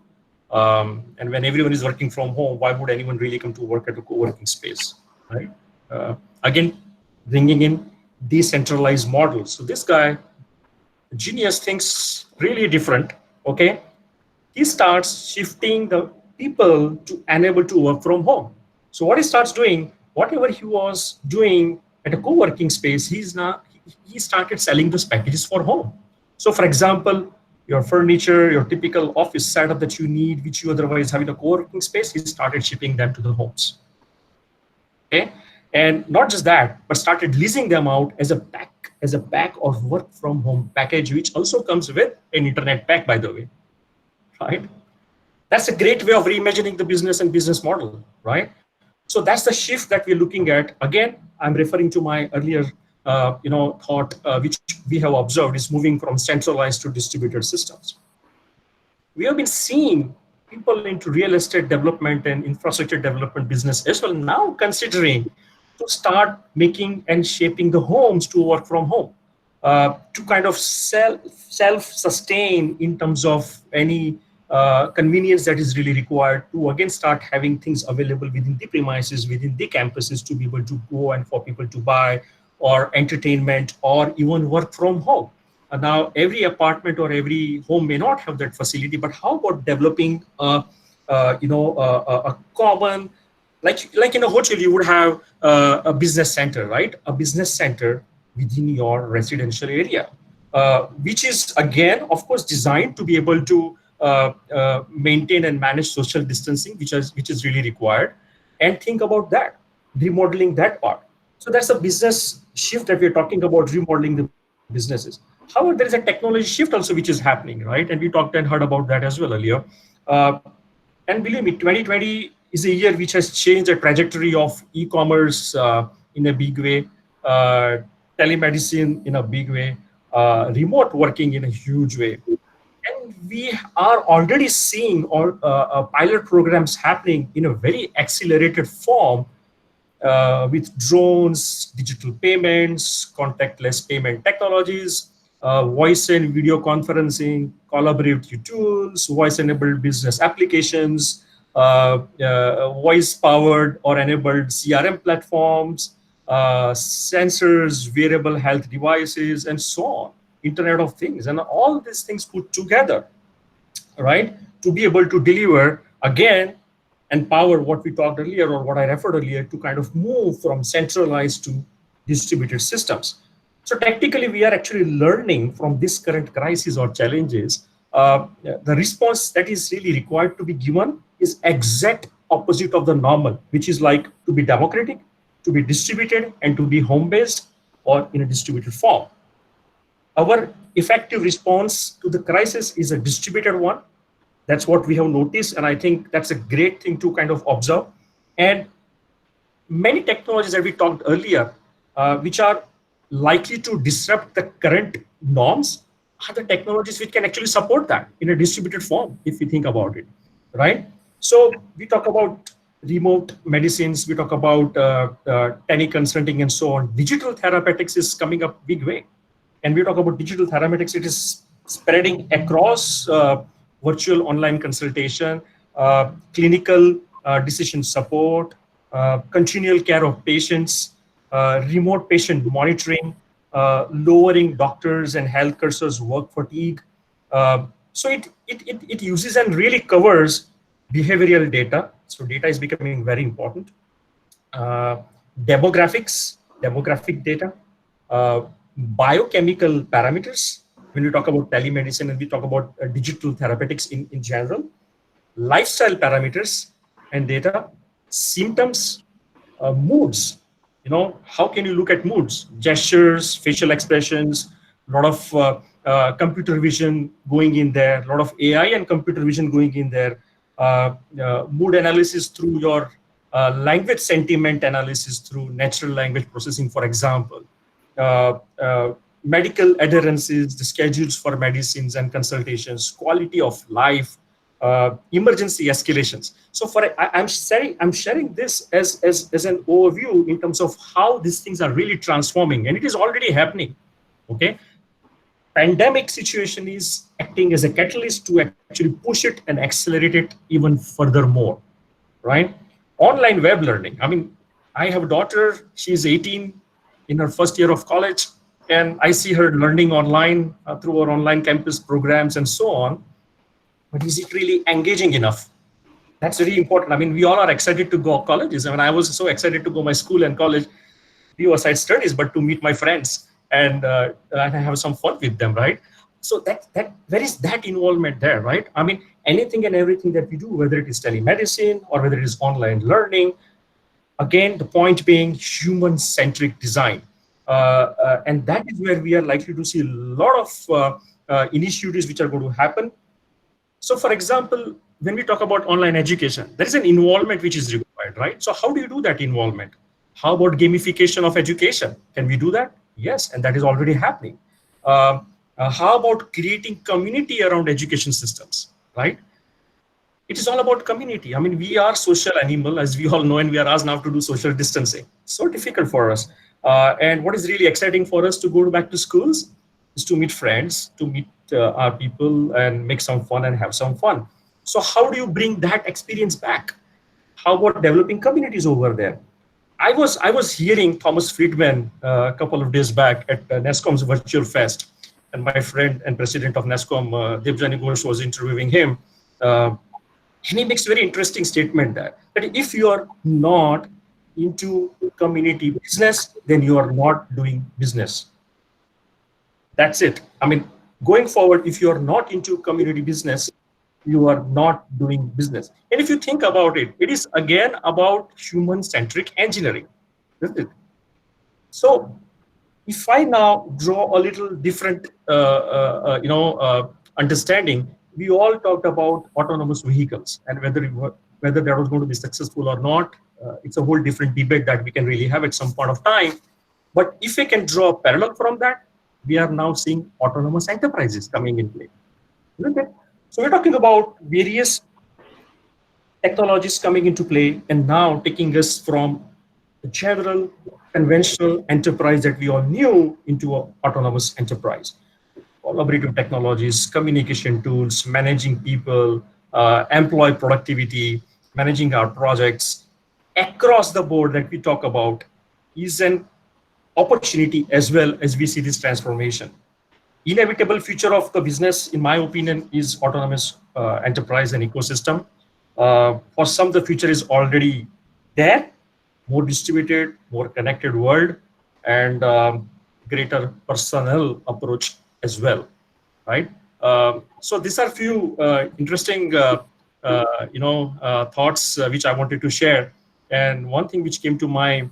And when everyone is working from home, why would anyone really come to work at a co-working space, right? Again, bringing in decentralized models. So this guy, genius, thinks really different. Okay, he starts shifting the people to enable to work from home. So what he starts doing, whatever he was doing at a co-working space, he started selling those packages for home. So for example, your furniture, your typical office setup that you need, which you otherwise have in a co-working space, he started shipping them to the homes. Okay, and not just that, but started leasing them out as a pack of work from home package, which also comes with an internet pack, by the way, right? That's a great way of reimagining the business and business model, right? So that's the shift that we're looking at. Again, I'm referring to my earlier, thought, which we have observed is moving from centralized to distributed systems. We have been seeing people into real estate development and infrastructure development business as well now considering to start making and shaping the homes to work from home, to kind of self-sustain in terms of any convenience that is really required to again start having things available within the premises, within the campuses to be able to go and for people to buy or entertainment or even work from home. Now, every apartment or every home may not have that facility, but how about developing a common, like in a hotel, you would have a business center, right? A business center within your residential area, which is again, of course, designed to be able to maintain and manage social distancing, which is really required. And think about that, remodeling that part. So that's a business shift that we're talking about, remodeling the businesses. However, there is a technology shift also which is happening, right? And we talked and heard about that as well earlier. And believe me, 2020 is a year which has changed the trajectory of e-commerce in a big way, telemedicine in a big way, remote working in a huge way. And we are already seeing pilot programs happening in a very accelerated form with drones, digital payments, contactless payment technologies, voice and video conferencing, collaborative tools, voice-enabled business applications, voice-powered or enabled CRM platforms, sensors, wearable health devices, and so on. Internet of Things, and all these things put together, right, to be able to deliver again and power what we talked earlier or what I referred earlier to kind of move from centralized to distributed systems. So tactically, we are actually learning from this current crisis or challenges. The response that is really required to be given is exact opposite of the normal, which is like to be democratic, to be distributed, and to be home-based or in a distributed form. Our effective response to the crisis is a distributed one. That's what we have noticed, and I think that's a great thing to kind of observe. And many technologies that we talked earlier, which are likely to disrupt the current norms, are the technologies which can actually support that in a distributed form, if we think about it, right? So we talk about remote medicines, we talk about teleconsulting and so on. Digital therapeutics is coming up big way. And we talk about digital therapeutics, it is spreading across virtual online consultation, clinical decision support, continual care of patients, remote patient monitoring, lowering doctors and health cursors work fatigue. So it uses and really covers behavioral data. So data is becoming very important. Demographic data, biochemical parameters, when we talk about telemedicine and we talk about digital therapeutics in general, lifestyle parameters and data, symptoms, moods. You know, how can you look at moods, gestures, facial expressions, a lot of computer vision going in there, a lot of AI and computer vision going in there, mood analysis through your language sentiment analysis through natural language processing, for example, medical adherences, the schedules for medicines and consultations, quality of life, emergency escalations. So I'm sharing this as an overview in terms of how these things are really transforming, and it is already happening. Okay, pandemic situation is acting as a catalyst to actually push it and accelerate it even furthermore, right? Online web learning. I mean, I have a daughter, she's 18 in her first year of college, and I see her learning online through our online campus programs and so on. But is it really engaging enough? That's very important. I mean, we all are excited to go colleges. I mean, I was so excited to go my school and college, do aside studies, but to meet my friends and have some fun with them, right? So that where is that involvement there, right? I mean, anything and everything that we do, whether it is telemedicine or whether it is online learning, again, the point being human-centric design. And that is where we are likely to see a lot of initiatives which are going to happen. So for example, when we talk about online education, there is an involvement which is required, right? So how do you do that involvement? How about gamification of education? Can we do that? Yes, and that is already happening. How about creating community around education systems, right? It is all about community. I mean, we are social animal, as we all know, and we are asked now to do social distancing. So difficult for us. And what is really exciting for us to go back to schools is to meet friends, to meet our people and make some fun and have some fun. So how do you bring that experience back? How about developing communities over there? I was hearing Thomas Friedman a couple of days back at NESCOM's Virtual Fest, and my friend and president of NESCOM, Debjani Ghosh, was interviewing him. And he makes a very interesting statement that if you are not into community business, then you are not doing business. That's it. I mean, going forward, if you are not into community business, you are not doing business. And if you think about it, it is again about human-centric engineering, isn't it? So if I now draw a little different, understanding, we all talked about autonomous vehicles and whether that was going to be successful or not. It's a whole different debate that we can really have at some point of time. But if we can draw a parallel from that, we are now seeing autonomous enterprises coming in play, isn't it? So we're talking about various technologies coming into play and now taking us from the general conventional enterprise that we all knew into an autonomous enterprise. Collaborative technologies, communication tools, managing people, employee productivity, managing our projects across the board that we talk about is an opportunity as well as we see this transformation. Inevitable future of the business, in my opinion, is autonomous enterprise and ecosystem. For some, the future is already there, more distributed, more connected world, and greater personal approach as well, right? So these are few interesting, thoughts which I wanted to share. And one thing which came to my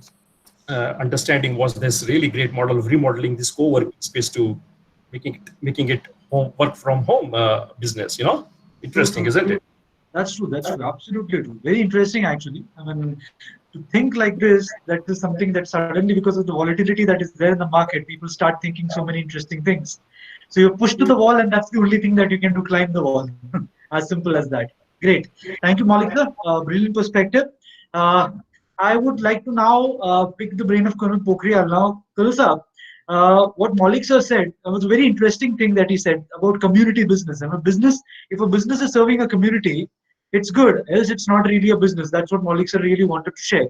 understanding was this really great model of remodeling this co-working space to making it work from home business. Interesting, isn't it? That's true. That's true. Absolutely true. Very interesting, actually. I mean, to think like this, that is something that suddenly, because of the volatility that is there in the market, people start thinking so many interesting things. So you're pushed to the wall, and that's the only thing that you can do, climb the wall. As simple as that. Great. Thank you, Maulik sir. Brilliant perspective. I would like to now pick the brain of Colonel Pokhriyal. Now, Colonel sir, what Maulik sir said was a very interesting thing that he said about community business. And if a business is serving a community, it's good, else it's not really a business. That's what Maulik sir really wanted to share.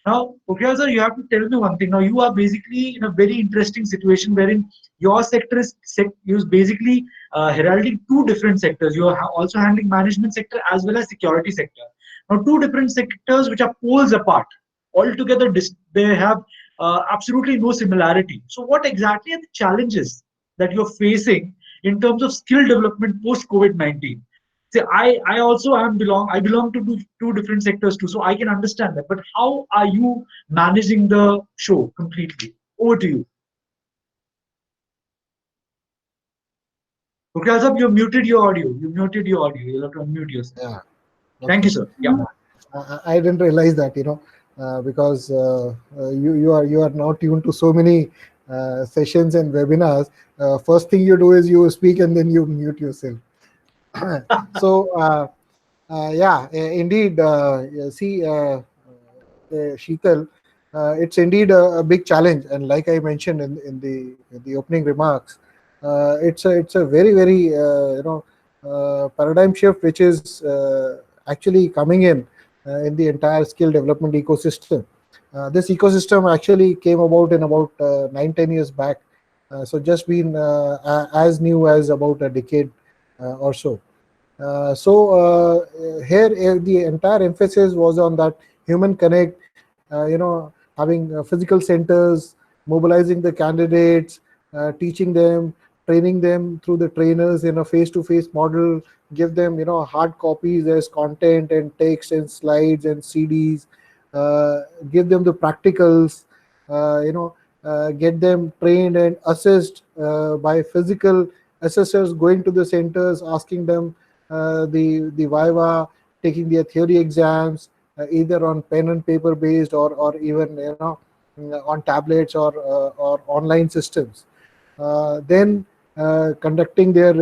Now, Pokhriyal sir, you have to tell me one thing. Now, you are basically in a very interesting situation wherein your sector is basically heralding two different sectors. You are also handling management sector as well as security sector. Now, two different sectors which are poles apart. Altogether, they have absolutely no similarity. So, what exactly are the challenges that you're facing in terms of skill development post COVID-19? See, I also I belong to two different sectors too, so I can understand that. But how are you managing the show completely? Over to you. Okay, Azab, you muted your audio. You muted your audio. You'll have to unmute yourself. Yeah. Okay. Thank you, sir. Yeah. I didn't realize that, because you are now tuned to so many sessions and webinars. First thing you do is you speak and then you mute yourself. So Yeah, indeed. Yeah, see, Sheetal, it's indeed a big challenge, and like I mentioned in the opening remarks, it's a very very paradigm shift which is actually coming in the entire skill development ecosystem. This ecosystem actually came about in about 9-10 years back, so just been as new as about a decade or so. Here the entire emphasis was on that human connect, having physical centers, mobilizing the candidates, teaching them, training them through the trainers in a face-to-face model, give them hard copies as content and text and slides and CDs, give them the practicals, get them trained and assessed by physical assessors going to the centers, asking them the Viva, taking their theory exams, either on pen and paper based or even on tablets or online systems. Then conducting their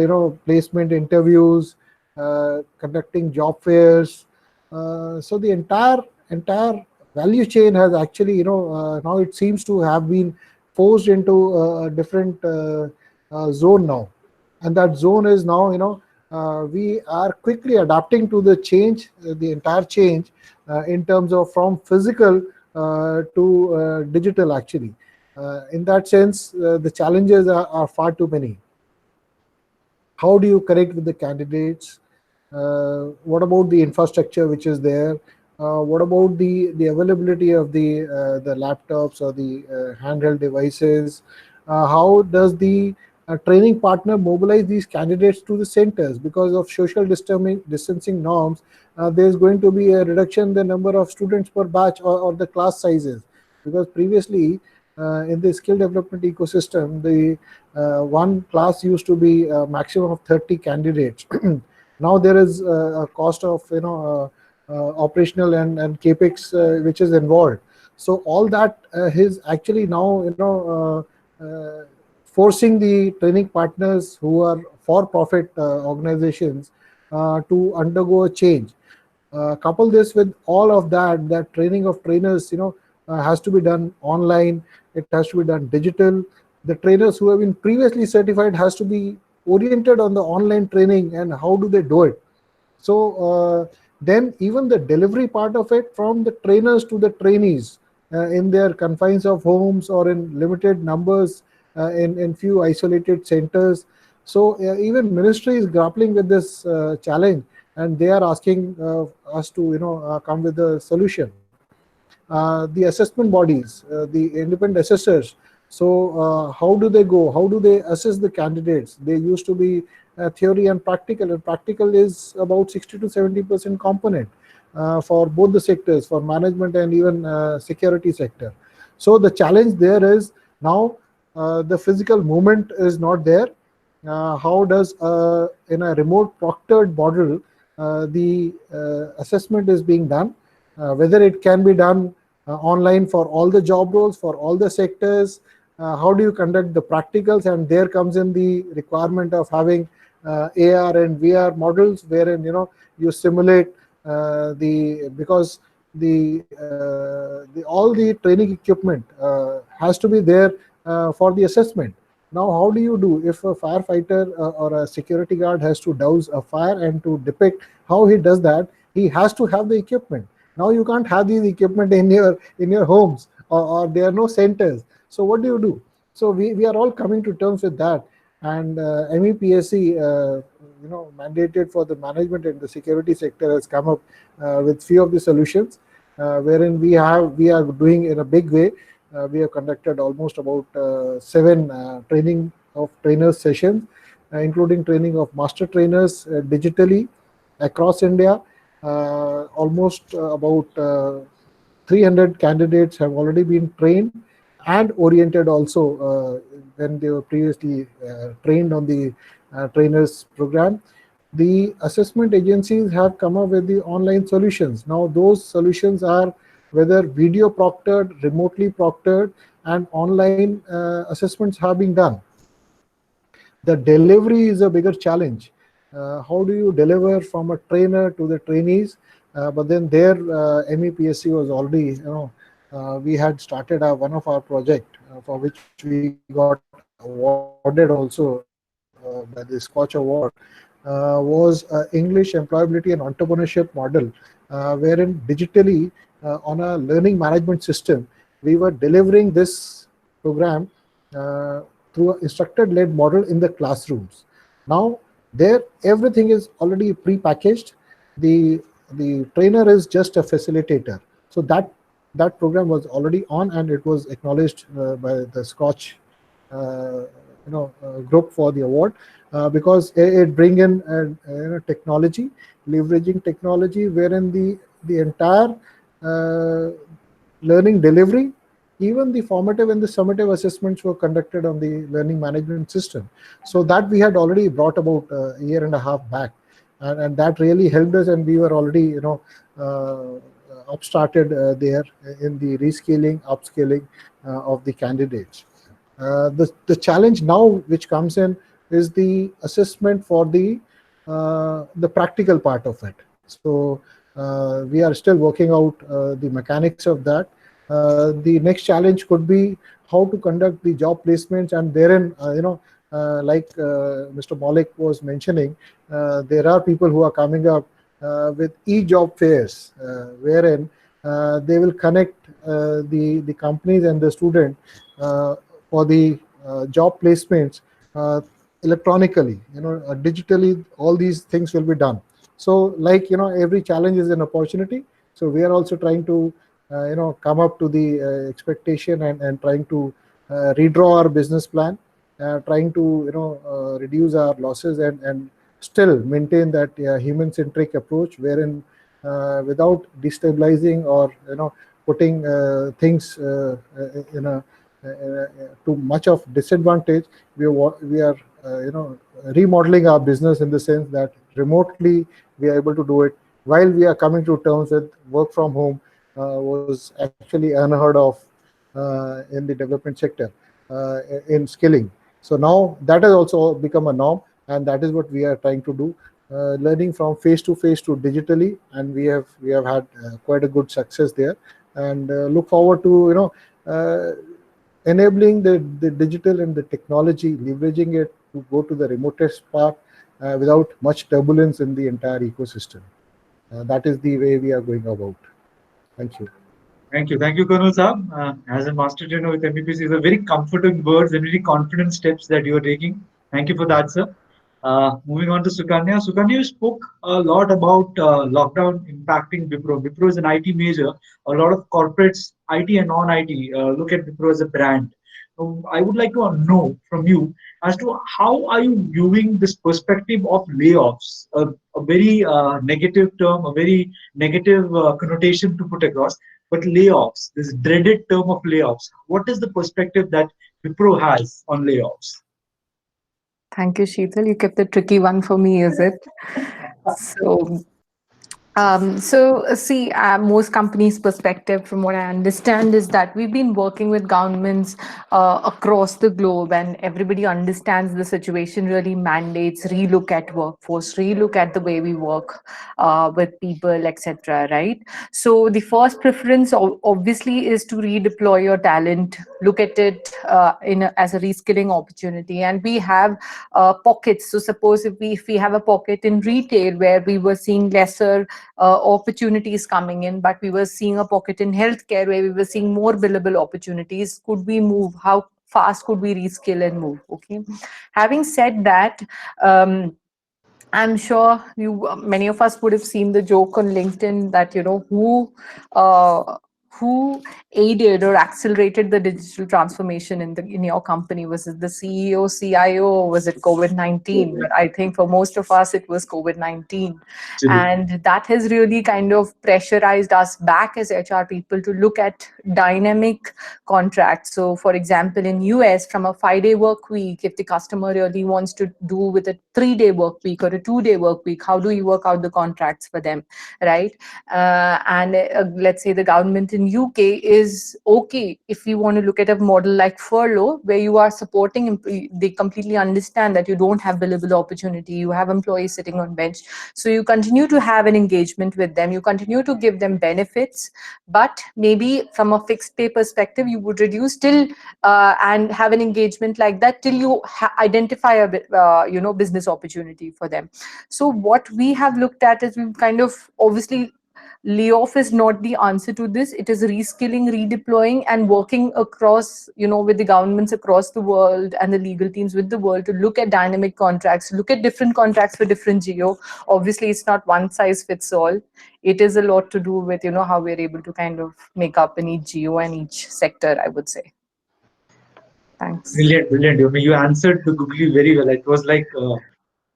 placement interviews, conducting job fairs. So the entire value chain has actually now it seems to have been forced into a different zone now, and that zone is now we are quickly adapting to the change, the entire change in terms of from physical to digital actually. In that sense, the challenges are far too many. How do you connect with the candidates? What about the infrastructure which is there? What about the availability of the laptops or the handheld devices? How does the training partner mobilize these candidates to the centers? Because of social distancing norms, there's going to be a reduction in the number of students per batch or the class sizes. Because previously, in the skill development ecosystem, the one class used to be a maximum of 30 candidates. Now there is a cost of operational and capex which is involved. So all that is actually now forcing the training partners who are for-profit organizations to undergo a change. Couple this with all of that training of trainers has to be done online, it has to be done digital. The trainers who have been previously certified has to be oriented on the online training and how do they do it. So then even the delivery part of it, from the trainers to the trainees in their confines of homes or in limited numbers in few isolated centers. So even ministry is grappling with this challenge, and they are asking us to come with a solution. The assessment bodies, the independent assessors. So how do they go? How do they assess the candidates? They used to be theory and practical is about 60 to 70% component for both the sectors, for management and even security sector. So the challenge there is now the physical movement is not there. How does in a remote proctored model the assessment is being done? Whether it can be done online for all the job roles, for all the sectors. How do you conduct the practicals? And there comes in the requirement of having AR and VR models, wherein you simulate because the all the training equipment has to be there for the assessment. Now, how do you do if a firefighter or a security guard has to douse a fire, and to depict how he does that, he has to have the equipment. Now you can't have these equipment in your homes, or there are no centers. So what do you do? So we are all coming to terms with that, and MEPSC mandated for the management and the security sector has come up with few of the solutions, wherein we are doing in a big way. We have conducted almost about 7 training of trainers sessions, including training of master trainers digitally across India. Almost about 300 candidates have already been trained and oriented also when they were previously trained on the trainers program. The assessment agencies have come up with the online solutions. Now those solutions are whether video proctored, remotely proctored, and online assessments have been done. The delivery is a bigger challenge. how do you deliver from a trainer to the trainees? But then there, MEPSC was already, we had started one of our project for which we got awarded also by the Scotch Award, was English employability and entrepreneurship model, wherein digitally on a learning management system, we were delivering this program through an instructor-led model in the classrooms. Now, there everything is already pre-packaged. The trainer is just a facilitator. So that program was already on, and it was acknowledged by the Scotch group for the award, because it bring in technology, leveraging technology, wherein the entire uh, learning delivery, even the formative and the summative assessments were conducted on the learning management system. So that we had already brought about a year and a half back, and that really helped us, and we were already upstarted there in the reskilling, upskilling of the candidates. The challenge now which comes in is the assessment for the practical part of it. So we are still working out the mechanics of that. The next challenge could be how to conduct the job placements, and therein, like Mr. Maulik was mentioning, there are people who are coming up with e-job fairs, wherein they will connect the companies and the student for the job placements electronically, digitally. All these things will be done. So, like, every challenge is an opportunity. So we are also trying to come up to the expectation, and trying to redraw our business plan, trying to reduce our losses, and still maintain that human centric approach, wherein without destabilizing or putting things in a too much of disadvantage, we are remodeling our business in the sense that remotely we are able to do it, while we are coming to terms with work from home was actually unheard of in the development sector in skilling. So now that has also become a norm, and that is what we are trying to do, learning from face to face to digitally, and we have had quite a good success there, and look forward to enabling the digital and the technology, leveraging it to go to the remotest part without much turbulence in the entire ecosystem. That is the way we are going about. Thank you. Thank you, Colonel Saab. As a master trainer with MBPC, these are very comforting words and very confident steps that you are taking. Thank you for that, sir. Moving on to Sukanya. Sukanya, you spoke a lot about lockdown impacting Wipro. Wipro is an IT major. A lot of corporates, IT and non-IT, look at Wipro as a brand. So I would like to know from you as to how are you viewing this perspective of layoffs, a very negative term, a very negative connotation to put across, but layoffs, this dreaded term of layoffs, what is the perspective that Wipro has on layoffs? Thank you, Sheetal. You kept the tricky one for me, is it? So, see, most companies' perspective, from what I understand, is that we've been working with governments across the globe, and everybody understands the situation really mandates relook at workforce, relook at the way we work with people, etc. Right? So the first preference, obviously, is to redeploy your talent, look at it as a reskilling opportunity, and we have pockets. So suppose if we have a pocket in retail where we were seeing lesser opportunities coming in, but we were seeing a pocket in healthcare where we were seeing more billable opportunities. Could we move? How fast could we reskill and move? Okay. Having said that, I'm sure many of us would have seen the joke on LinkedIn that who aided or accelerated the digital transformation in your company. Was it the CEO, CIO, or was it COVID-19? But I think for most of us it was COVID-19, and that has really kind of pressurized us back as HR people to look at dynamic contracts. So, for example, in US, from a 5-day work week, if the customer really wants to do with a 3-day work week or a 2-day work week, how do you work out the contracts for them, right? And let's say the government in in UK is okay if you want to look at a model like furlough, where you are supporting, they completely understand that you don't have billable opportunity, you have employees sitting on bench. So you continue to have an engagement with them, you continue to give them benefits, but maybe from a fixed pay perspective, you would reduce till and have an engagement like that till you identify a business opportunity for them. So what we have looked at is, we've kind of, obviously layoff is not the answer to this. It is reskilling, redeploying, and working across, with the governments across the world and the legal teams with the world to look at dynamic contracts, look at different contracts for different geo. Obviously, it's not one size fits all. It is a lot to do with, how we're able to kind of make up in each geo and each sector, I would say. Thanks. Brilliant, brilliant. You answered the googly very well. It was like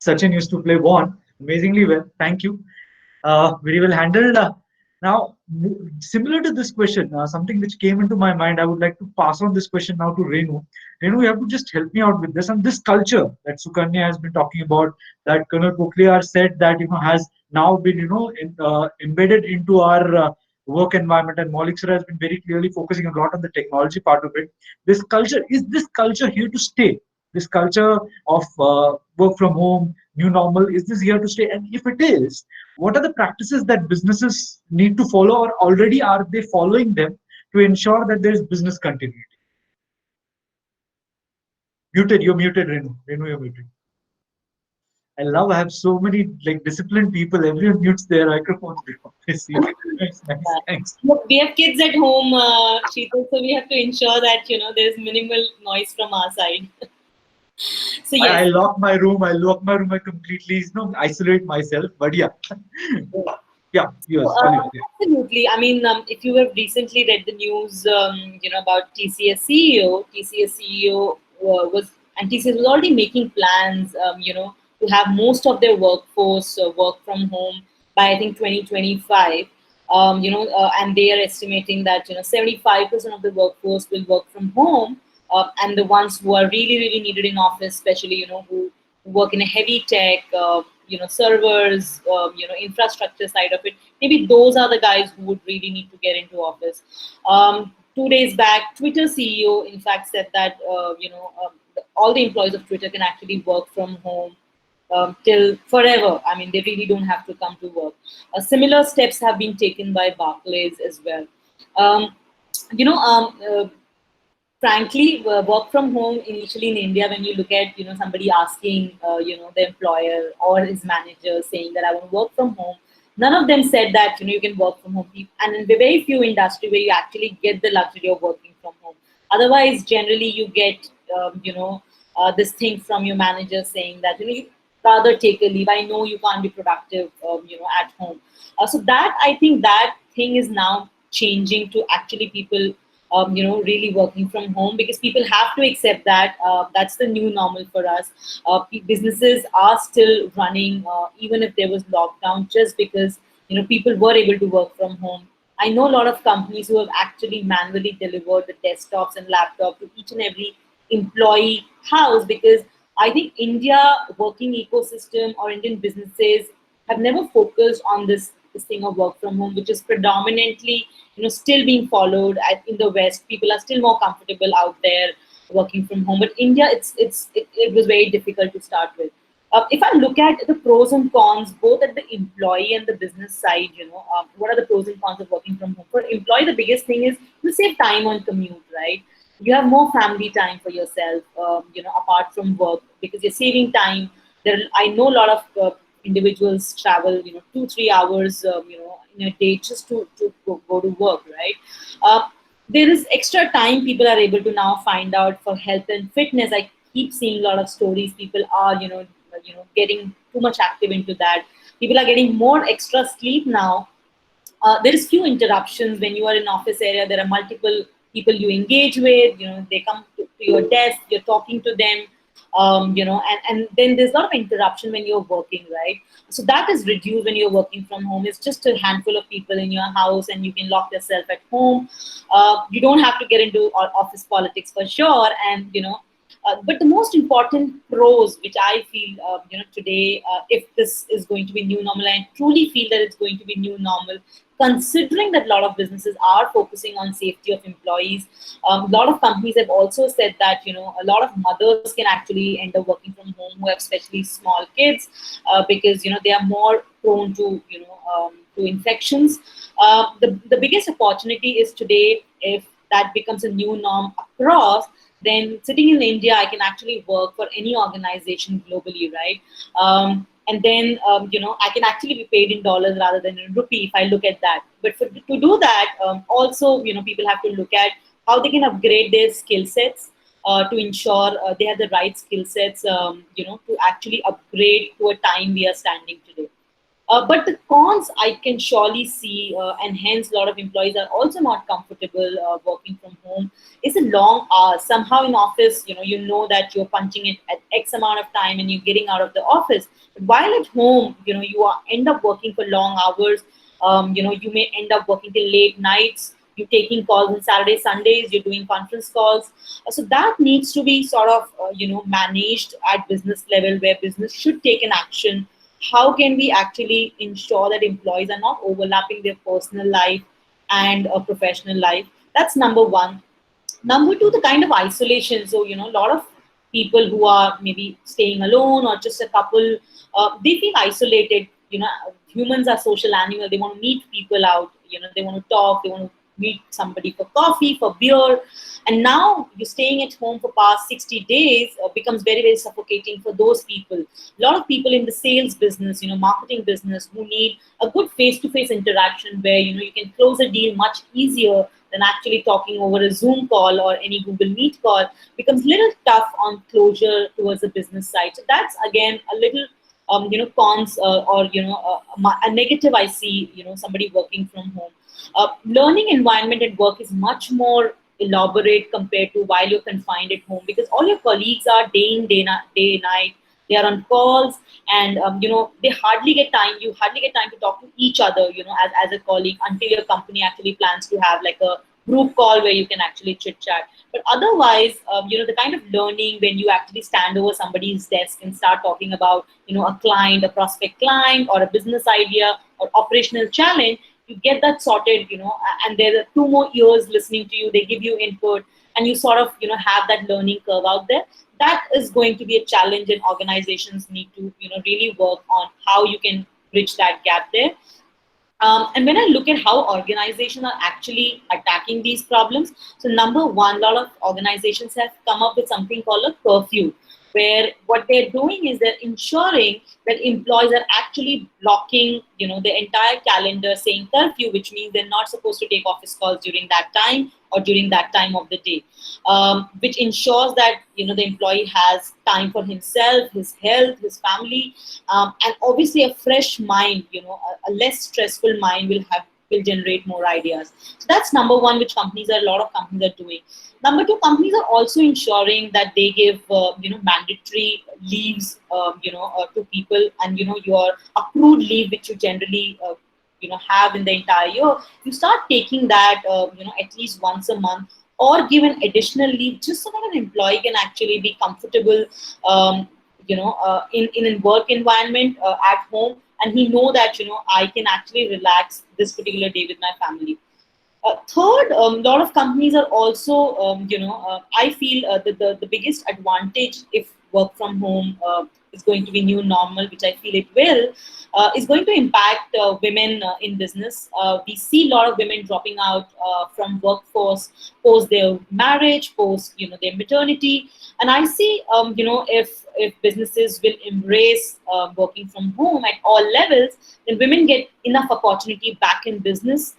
Sachin used to play one amazingly well. Thank you. Very well handled. Now, similar to this question, something which came into my mind, I would like to pass on this question now to Renu. Renu, you have to just help me out with this. And this culture that Sukanya has been talking about, that Colonel Pokhriyal said that has now been embedded into our work environment, and Maulik sir has been very clearly focusing a lot on the technology part of it. This culture, is this culture here to stay? This culture of work from home, new normal, is this here to stay? And if it is, what are the practices that businesses need to follow, or already are they following them to ensure that there is business continuity? Muted, you're muted, Renu. Renu, you're muted. I have so many disciplined people. Everyone mutes their microphones before they see it. Nice, thanks. Look, we have kids at home, Sheetal, so we have to ensure that there's minimal noise from our side. So yes, I lock my room. I completely isolate myself. But yeah, yeah, yes, absolutely. I mean, if you have recently read the news, about TCS CEO, was, and TCS was already making plans, to have most of their workforce work from home by, I think, 2025. And they are estimating that 75% of the workforce will work from home, and the ones who are really, really needed in office, especially who work in a heavy tech, servers, infrastructure side of it. Maybe those are the guys who would really need to get into office. 2 days back, Twitter CEO, in fact, said that all the employees of Twitter can actually work from home till forever. I mean, they really don't have to come to work. Similar steps have been taken by Barclays as well. Frankly, work from home initially in India, when you look at somebody asking the employer or his manager saying that I want to work from home, none of them said that you can work from home. And in the very few industry where you actually get the luxury of working from home. Otherwise, generally you get this thing from your manager saying that you rather take a leave. I know you can't be productive at home. So that, I think that thing is now changing to actually people really working from home, because people have to accept that that's the new normal for us. Businesses are still running even if there was lockdown, just because people were able to work from home. I know a lot of companies who have actually manually delivered the desktops and laptops to each and every employee house, because I think India working ecosystem or Indian businesses have never focused on this thing of work from home, which is predominantly still being followed in the West. People are still more comfortable out there working from home, but India, it was very difficult to start with. If I look at the pros and cons, both at the employee and the business side, what are the pros and cons of working from home? For employee, the biggest thing is you save time on commute, right? You have more family time for yourself, apart from work, because you're saving time. I know a lot of individuals travel, 2-3 hours, in a day just to go to work, right? There is extra time people are able to now find out for health and fitness. I keep seeing a lot of stories. People are, getting too much active into that. People are getting more extra sleep now. There is few interruptions when you are in office area. There are multiple people you engage with. They come to your desk. You're talking to them. And then there's a lot of interruption when you're working, right? So that is reduced when you're working from home. It's just a handful of people in your house, and you can lock yourself at home. You don't have to get into office politics for sure, and But the most important pros, which I feel, today, if this is going to be new normal, I truly feel that it's going to be new normal, considering that a lot of businesses are focusing on safety of employees. A lot of companies have also said that, a lot of mothers can actually end up working from home who have especially small kids, because, they are more prone to, to infections. The biggest opportunity is today, if that becomes a new norm across, then sitting in India, I can actually work for any organization globally, right? And then, I can actually be paid in dollars rather than in rupee if I look at that. But to do that, also, people have to look at how they can upgrade their skill sets to ensure they have the right skill sets, to actually upgrade to a time we are standing today. But the cons I can surely see, and hence a lot of employees are also not comfortable working from home, is a long hours. Somehow in office, that you're punching it at X amount of time and you're getting out of the office. But while at home, end up working for long hours. You may end up working till late nights. You're taking calls on Saturdays, Sundays. You're doing conference calls. So that needs to be sort of, managed at business level, where business should take an action. How can we actually ensure that employees are not overlapping their personal life and a professional life? That's number one. Number two, the kind of isolation. So, a lot of people who are maybe staying alone, or just a couple, they feel isolated. Humans are social animals. They want to meet people out. They want to talk. They want to meet somebody for coffee, for beer. And now you're staying at home for past 60 days becomes very, very suffocating for those people. A lot of people in the sales business, marketing business, who need a good face-to-face interaction where, you can close a deal much easier than actually talking over a Zoom call or any Google Meet call, becomes a little tough on closure towards the business side. So that's, again, a little, cons, or, a negative I see, somebody working from home. Learning environment at work is much more elaborate compared to while you're confined at home, because all your colleagues are day in, day night. They are on calls, and they hardly get time. You hardly get time to talk to each other, as a colleague, until your company actually plans to have like a group call where you can actually chit chat. But otherwise, the kind of learning when you actually stand over somebody's desk and start talking about, a client, a prospect client, or a business idea or operational challenge, you get that sorted, and there are two more ears listening to you. They give you input, and you sort of, have that learning curve out there. That is going to be a challenge, and organizations need to, really work on how you can bridge that gap there. And when I look at how organizations are actually attacking these problems, so number one, a lot of organizations have come up with something called a curfew, where what they're doing is they're ensuring that employees are actually blocking, the entire calendar, saying curfew, which means they're not supposed to take office calls during that time or during that time of the day, which ensures that, the employee has time for himself, his health, his family, and obviously a fresh mind, a less stressful mind will generate more ideas. So that's number one, which a lot of companies are doing. Number two, companies are also ensuring that they give, mandatory leaves, to people, and, your accrued leave, which you generally, have in the entire year. You start taking that, at least once a month, or give an additional leave, just so that an employee can actually be comfortable, in a work environment at home, and he know that, I can actually relax this particular day with my family. Third, a lot of companies are also, I feel that the biggest advantage, if work from home is going to be new normal, which I feel it will, is going to impact women in business. We see a lot of women dropping out from workforce post their marriage, post their maternity, and I see if businesses will embrace working from home at all levels, then women get enough opportunity back in business.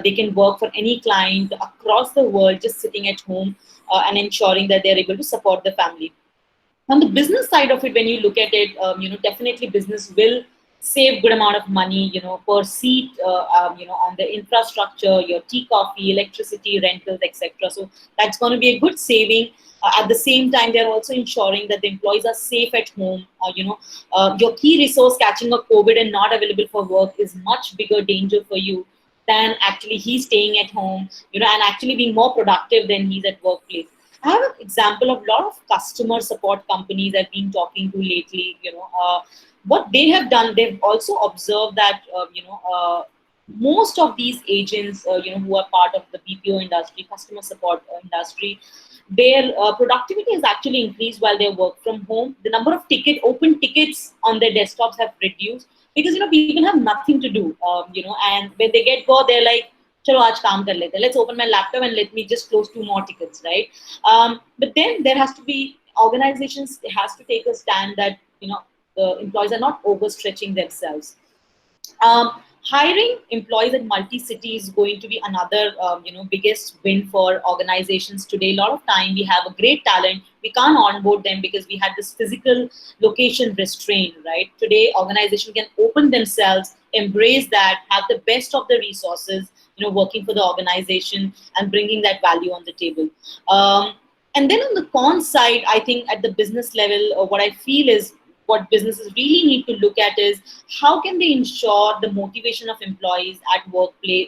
They can work for any client across the world, just sitting at home and ensuring that they're able to support the family. On the business side of it, when you look at it, definitely business will save good amount of money, per seat, on the infrastructure, your tea, coffee, electricity, rentals, etc. So that's going to be a good saving. At the same time, they're also ensuring that the employees are safe at home. Your key resource catching up COVID and not available for work is much bigger danger for you than actually he's staying at home, and actually being more productive than he's at workplace. I have an example of a lot of customer support companies I've been talking to lately. What they have done, they've also observed that most of these agents, who are part of the BPO industry, customer support industry, their productivity has actually increased while they work from home. The number of open tickets on their desktops have reduced because people have nothing to do. And when they get bored, they're like, "Chalo, aaj kaam kar lete. Let's open my laptop and let me just close 2 more tickets," right? But then there has to be organizations has to take a stand that the employees are not overstretching themselves. Hiring employees at multi-city is going to be another, biggest win for organizations today. A lot of time we have a great talent, we can't onboard them because we had this physical location restraint, right? Today, organization can open themselves, embrace that, have the best of the resources, working for the organization and bringing that value on the table. And then on the con side, I think at the business level, what I feel is what businesses really need to look at is how can they ensure the motivation of employees at workplace,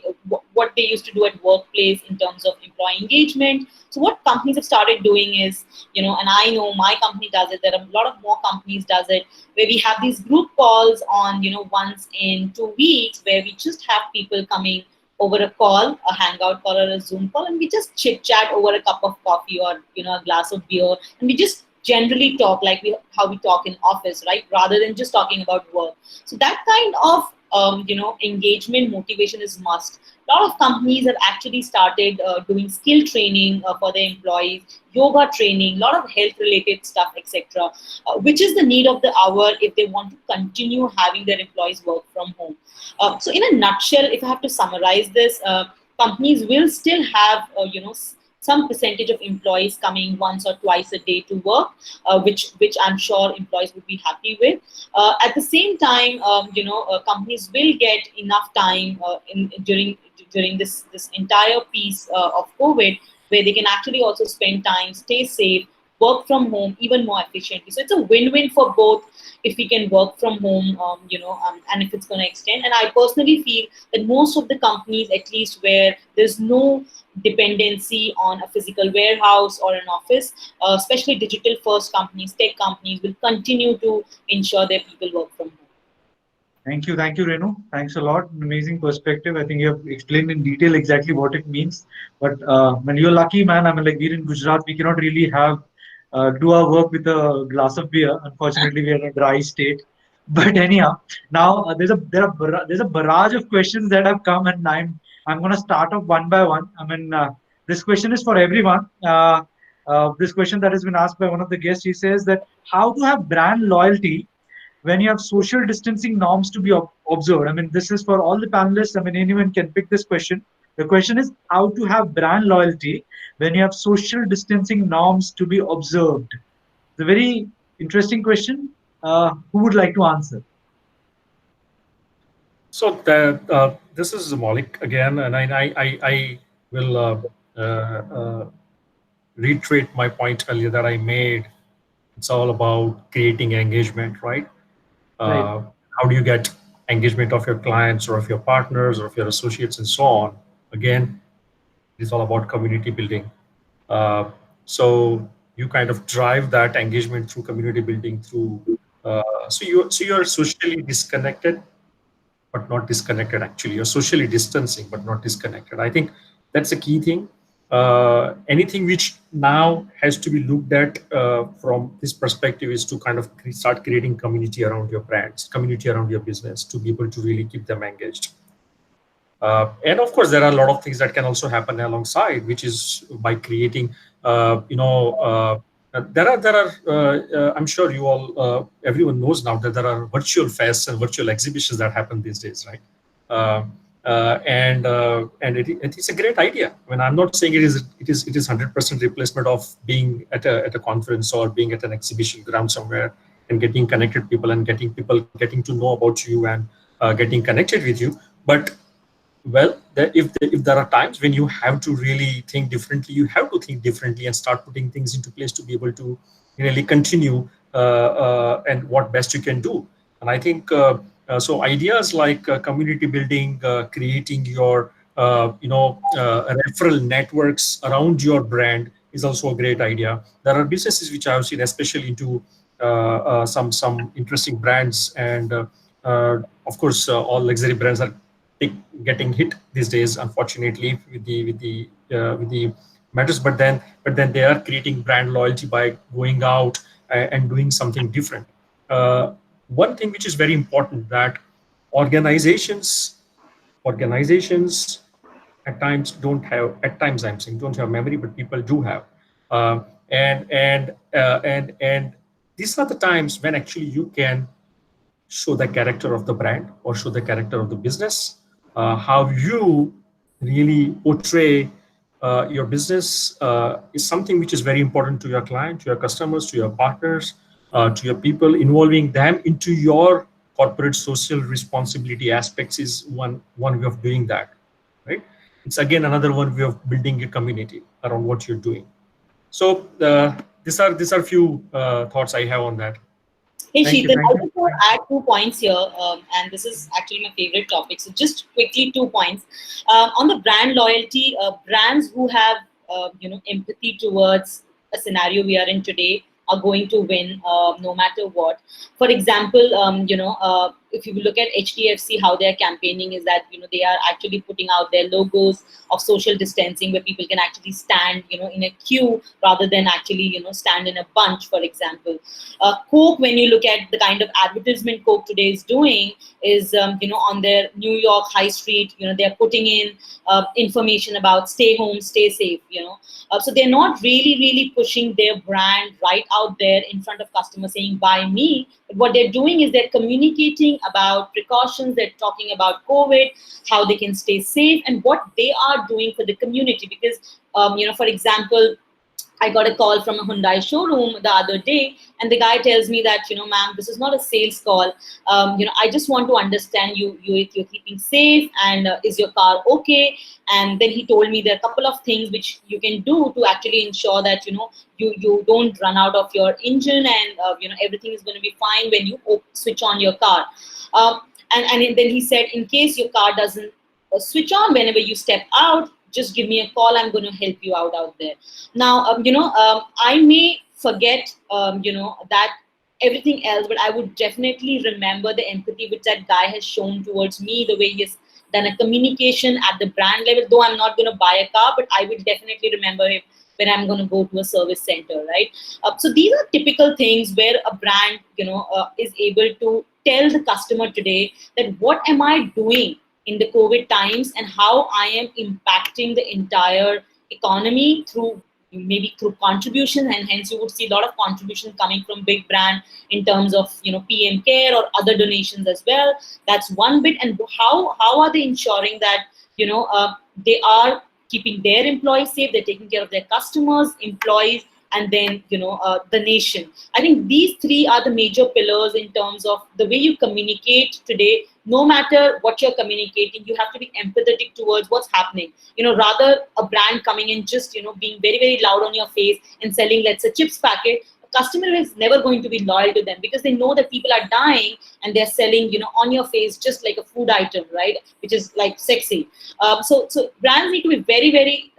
what they used to do at workplace in terms of employee engagement. So what companies have started doing is, and I know my company does it, there are a lot of more companies does it, where we have these group calls on, once in 2 weeks, where we just have people coming over a call, a hangout call or a Zoom call, and we just chit chat over a cup of coffee or, a glass of beer, and we just generally talk like how we talk in office, right? Rather than just talking about work. So that kind of engagement, motivation is must. A lot of companies have actually started doing skill training for their employees, yoga training, a lot of health related stuff, etc., which is the need of the hour if they want to continue having their employees work from home. So in a nutshell, if I have to summarize this, companies will still have some percentage of employees coming once or twice a day to work, which I'm sure employees would be happy with. At the same time, companies will get enough time during this entire piece of COVID, where they can actually also spend time, stay safe, work from home even more efficiently. So it's a win-win for both if we can work from home, and if it's going to extend. And I personally feel that most of the companies, at least where there's no dependency on a physical warehouse or an office, especially digital first companies, tech companies, will continue to ensure their people work from home. Thank you, Renu. Thanks a lot. An amazing perspective. I think you have explained in detail exactly what it means. But when you're lucky, man, I mean, like we're in Gujarat, we cannot really have do our work with a glass of beer. Unfortunately, we are in a dry state. But anyhow, now there's a barrage of questions that have come, and I'm going to start off one by one. I mean, this question is for everyone. This question that has been asked by one of the guests, he says that how to have brand loyalty when you have social distancing norms to be observed. I mean, this is for all the panelists. I mean, anyone can pick this question. The question is how to have brand loyalty when you have social distancing norms to be observed. It's a very interesting question. Who would like to answer? So this is Maulik again, and I will reiterate my point earlier that I made. It's all about creating engagement, right? Right. How do you get engagement of your clients or of your partners or of your associates and so on? Again, it's all about community building. So you kind of drive that engagement through community building through. So you're socially disconnected, but not disconnected. Actually, you're socially distancing, but not disconnected. I think that's a key thing. Anything which now has to be looked at from this perspective is to kind of start creating community around your brands, community around your business, to be able to really keep them engaged. And of course, there are a lot of things that can also happen alongside, which is by creating, I'm sure you all, everyone knows now that there are virtual fests and virtual exhibitions that happen these days, right? And it's a great idea. I mean, I'm not saying it is 100% replacement of being at a conference or being at an exhibition ground somewhere and getting connected people and getting getting to know about you and getting connected with you. But well, if there are times when you have to really think differently, you have to think differently and start putting things into place to be able to really continue and what best you can do. And I think so ideas like community building, creating your referral networks around your brand is also a great idea. There are businesses which I have seen, especially into some interesting brands, and of course, all luxury brands are getting hit these days, unfortunately, with the matters. But then they are creating brand loyalty by going out and doing something different. One thing which is very important, that organizations at times don't have, at times I'm saying, don't have memory, but people do have. And these are the times when actually you can show the character of the brand or show the character of the business, how you really portray your business is something which is very important to your client, to your customers, to your partners, to your people. Involving them into your corporate social responsibility aspects is one way of doing that, right? It's again another one way of building a community around what you're doing. So these are few thoughts I have on that. Hey, Thank you. Sheetal, Thank I you. just want to add 2 points here, and this is actually my favorite topic. So, just quickly, 2 points on the brand loyalty. Brands who have empathy towards a scenario we are in today are going to win, no matter what. For example, if you look at HDFC, how they are campaigning is that they are actually putting out their logos of social distancing, where people can actually stand in a queue rather than actually stand in a bunch, for example. Coke, when you look at the kind of advertisement Coke today is doing, is on their New York high street, they're putting in information about stay home, stay safe. So they're not really pushing their brand right out there in front of customers saying buy me. But what they're doing is they're communicating about precautions. They're talking about COVID, how they can stay safe, and what they are doing for the community. Because for example, I got a call from a Hyundai showroom the other day, and the guy tells me that, ma'am, this is not a sales call. I just want to understand you're keeping safe, and is your car okay? And then he told me there are a couple of things which you can do to actually ensure that, you don't run out of your engine, and, everything is going to be fine when you switch on your car. And then he said, in case your car doesn't switch on whenever you step out, just give me a call. I'm going to help you out there. Now, I may forget, that everything else, but I would definitely remember the empathy which that guy has shown towards me, the way he has done a communication at the brand level. Though I'm not going to buy a car, but I will definitely remember him when I'm going to go to a service center, right? So these are typical things where a brand, is able to tell the customer today that what am I doing in the COVID times, and how I am impacting the entire economy through contribution. And hence you would see a lot of contribution coming from big brand in terms of PM Care or other donations as well. That's one bit. And how are they ensuring that they are keeping their employees safe, they're taking care of their customers, employees, and then the nation. I think these three are the major pillars in terms of the way you communicate today. No matter what you're communicating, you have to be empathetic towards what's happening. Rather a brand coming in just being very loud on your face and selling, let's say, chips packet, a customer is never going to be loyal to them, because they know that people are dying and they're selling on your face just like a food item, right, which is like sexy. So brands need to be very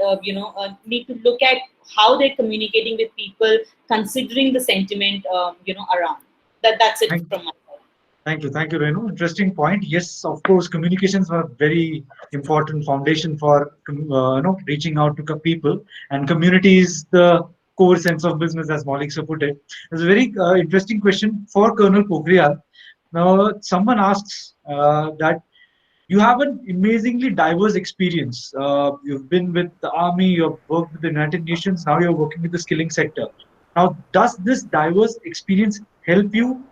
need to look at how they're communicating with people, considering the sentiment around. That's it Thank, from my side. thank you, Renu. Interesting point. Yes, of course, communications are very important foundation for reaching out to people, and community is the core sense of business, as Maulik so put it. It's a very interesting question for Colonel Pokhriyal. Now, someone asks that you have an amazingly diverse experience. You've been with the army, you've worked with the United Nations, now you're working with the skilling sector. Now, does this diverse experience help you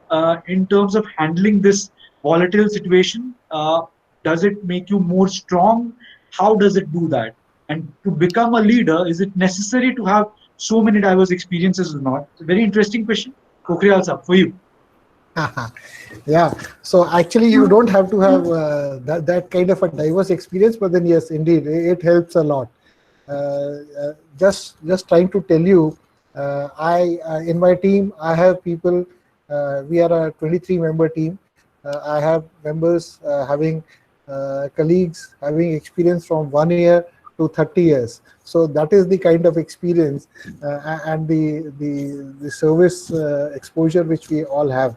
in terms of handling this volatile situation? Does it make you more strong? How does it do that? And to become a leader, is it necessary to have so many diverse experiences or not? It's a very interesting question. Pokhriyal sir, for you. Yeah, so actually you don't have to have that kind of a diverse experience, but then yes, indeed, it helps a lot. Just trying to tell you, I in my team I have people. We are a 23-member team. I have members having colleagues having experience from 1 year to 30 years. So that is the kind of experience and the service exposure which we all have.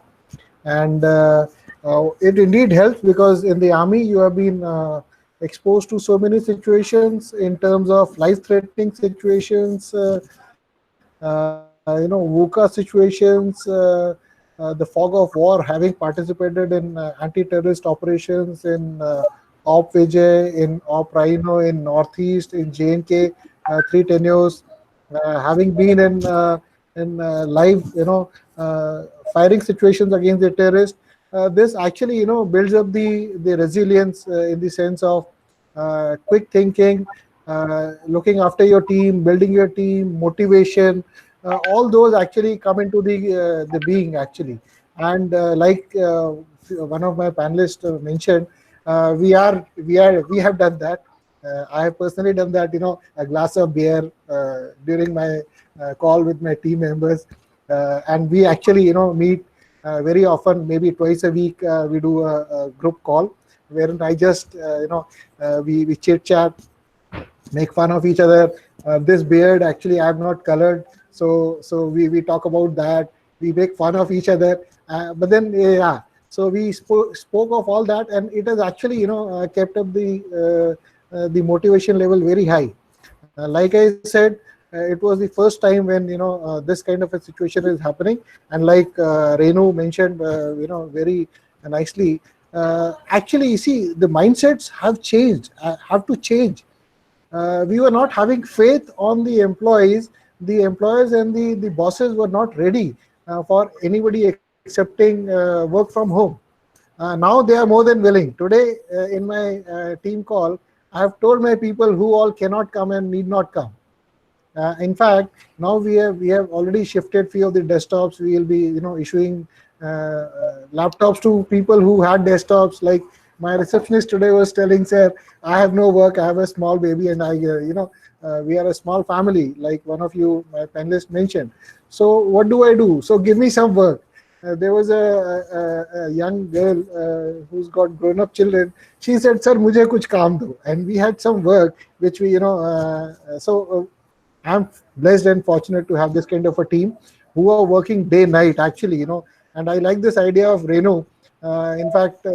And it indeed helps, because in the army you have been exposed to so many situations in terms of life-threatening situations, VUCA situations, the fog of war, having participated in anti-terrorist operations in Op Vijay, in Op Rhino, in Northeast, in J&K, 3 tenures, having been in live, firing situations against the terrorists. This actually, builds up the resilience in the sense of quick thinking, looking after your team, building your team, motivation. All those actually come into the being actually. And like one of my panelists mentioned, we have done that. I have personally done that. A glass of beer during my call with my team members, and we actually meet very often, maybe twice a week. We do a group call wherein I just we chit chat, make fun of each other. This beard, actually, I have not colored, so we talk about that. We make fun of each other, but then yeah. So we spoke of all that, and it has actually kept up the motivation level very high. Like I said, it was the first time when this kind of a situation is happening, and like Renu mentioned, very nicely. Actually, you see, the mindsets have changed, have to change. We were not having faith on the employees. The employers and the bosses were not ready for anybody accepting work from home. Now they are more than willing. Today, in my team call, I have told my people who all cannot come and need not come. In fact, now we have already shifted few of the desktops. We will be issuing laptops to people who had desktops. Like my receptionist today was telling, "Sir, I have no work. I have a small baby, and we are a small family." Like one of you, my panelist, mentioned. So what do I do? So give me some work. There was a young girl who's got grown-up children. She said, "Sir, mujhe kuch kaam do," and we had some work which we I'm blessed and fortunate to have this kind of a team who are working day night actually, and I like this idea of Renu. In fact,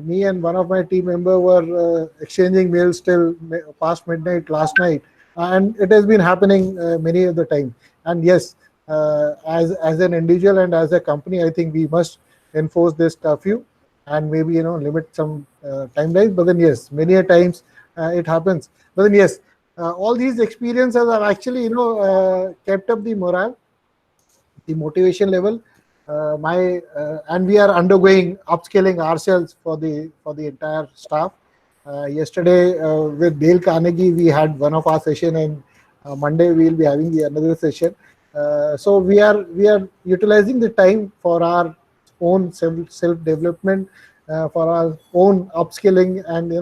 me and one of my team member were exchanging mails till past midnight last night, and it has been happening many of the time. And yes, as an individual and as a company, I think we must enforce this curfew and maybe limit some timelines. But then yes, many a times it happens. But then yes, all these experiences have actually kept up the morale, the motivation level. And we are undergoing upscaling ourselves for the entire staff. Yesterday with Dale Carnegie, we had one of our session, and Monday we will be having the another session. So we are utilizing the time for our own self development, for our own upskilling, and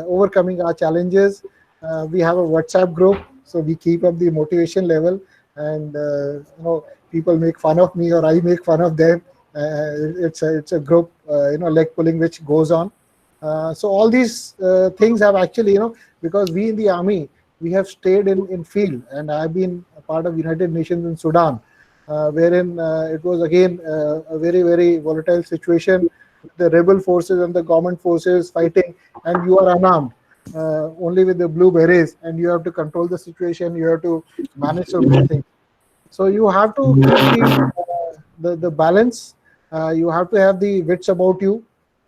overcoming our challenges. We have a WhatsApp group, so we keep up the motivation level, and people make fun of me or I make fun of them. It's a group leg pulling which goes on. So all these things have actually because we in the army, we have stayed in field, and I've been a part of United Nations in Sudan, wherein it was again a very, very volatile situation, the rebel forces and the government forces fighting, and you are unarmed, only with the blue berets, and you have to control the situation, you have to manage so many things. So you have to keep the balance. You have to have the wits about you.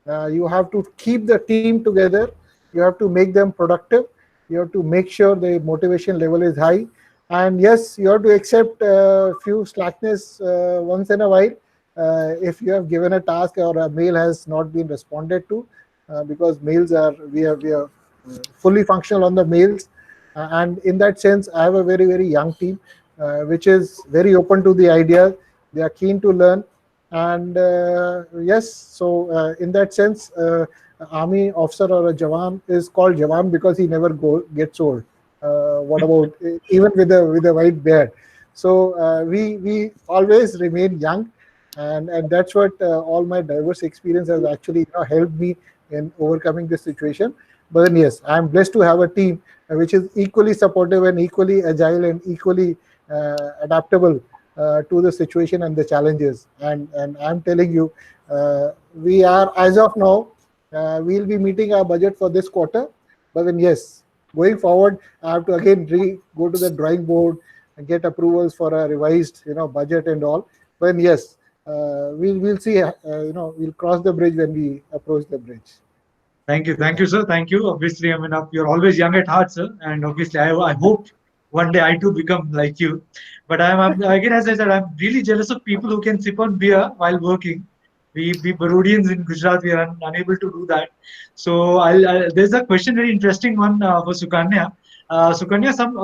You have to keep the team together. You have to make them productive. You have to make sure the motivation level is high. And yes, you have to accept a few slackness once in a while. If you have given a task or a mail has not been responded to, because mails we are fully functional on the mails. And in that sense, I have a very, very young team, which is very open to the ideas. They are keen to learn. And yes, so in that sense, army officer or a Jawan is called Jawan because he never gets old. What about even with a white beard? So we always remain young, and that's what all my diverse experience has actually helped me in overcoming this situation. But then yes, I'm blessed to have a team which is equally supportive and equally agile and equally adaptable to the situation and the challenges. And I'm telling you, we are, as of now, we'll be meeting our budget for this quarter. But then yes, going forward, I have to again go to the drawing board and get approvals for a revised, budget and all. But then yes, we'll see. We'll cross the bridge when we approach the bridge. Thank you, sir. Thank you. Obviously, I mean, you're always young at heart, sir, and obviously, I hope one day I too become like you. But I'm again, as I said, I'm really jealous of people who can sip on beer while working. We Barodians in Gujarat, we are unable to do that. So there's a question, very interesting one for Sukanya. Sukanya, some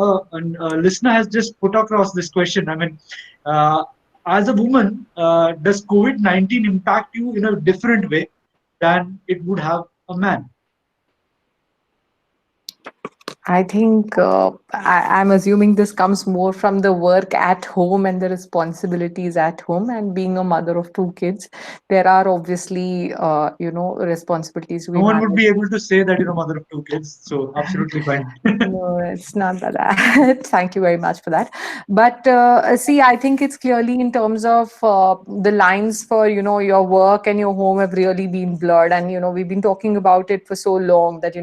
listener has just put across this question. I mean, uh, as a woman, does COVID-19 impact you in a different way than it would have a man? I think I'm assuming this comes more from the work at home and the responsibilities at home. And being a mother of two kids, there are obviously, responsibilities No we one would manage. be able to say that you're a mother of two kids, so absolutely fine. No, it's not that. Thank you very much for that. But see, I think it's clearly in terms of the lines for your work and your home have really been blurred, and we've been talking about it for so long that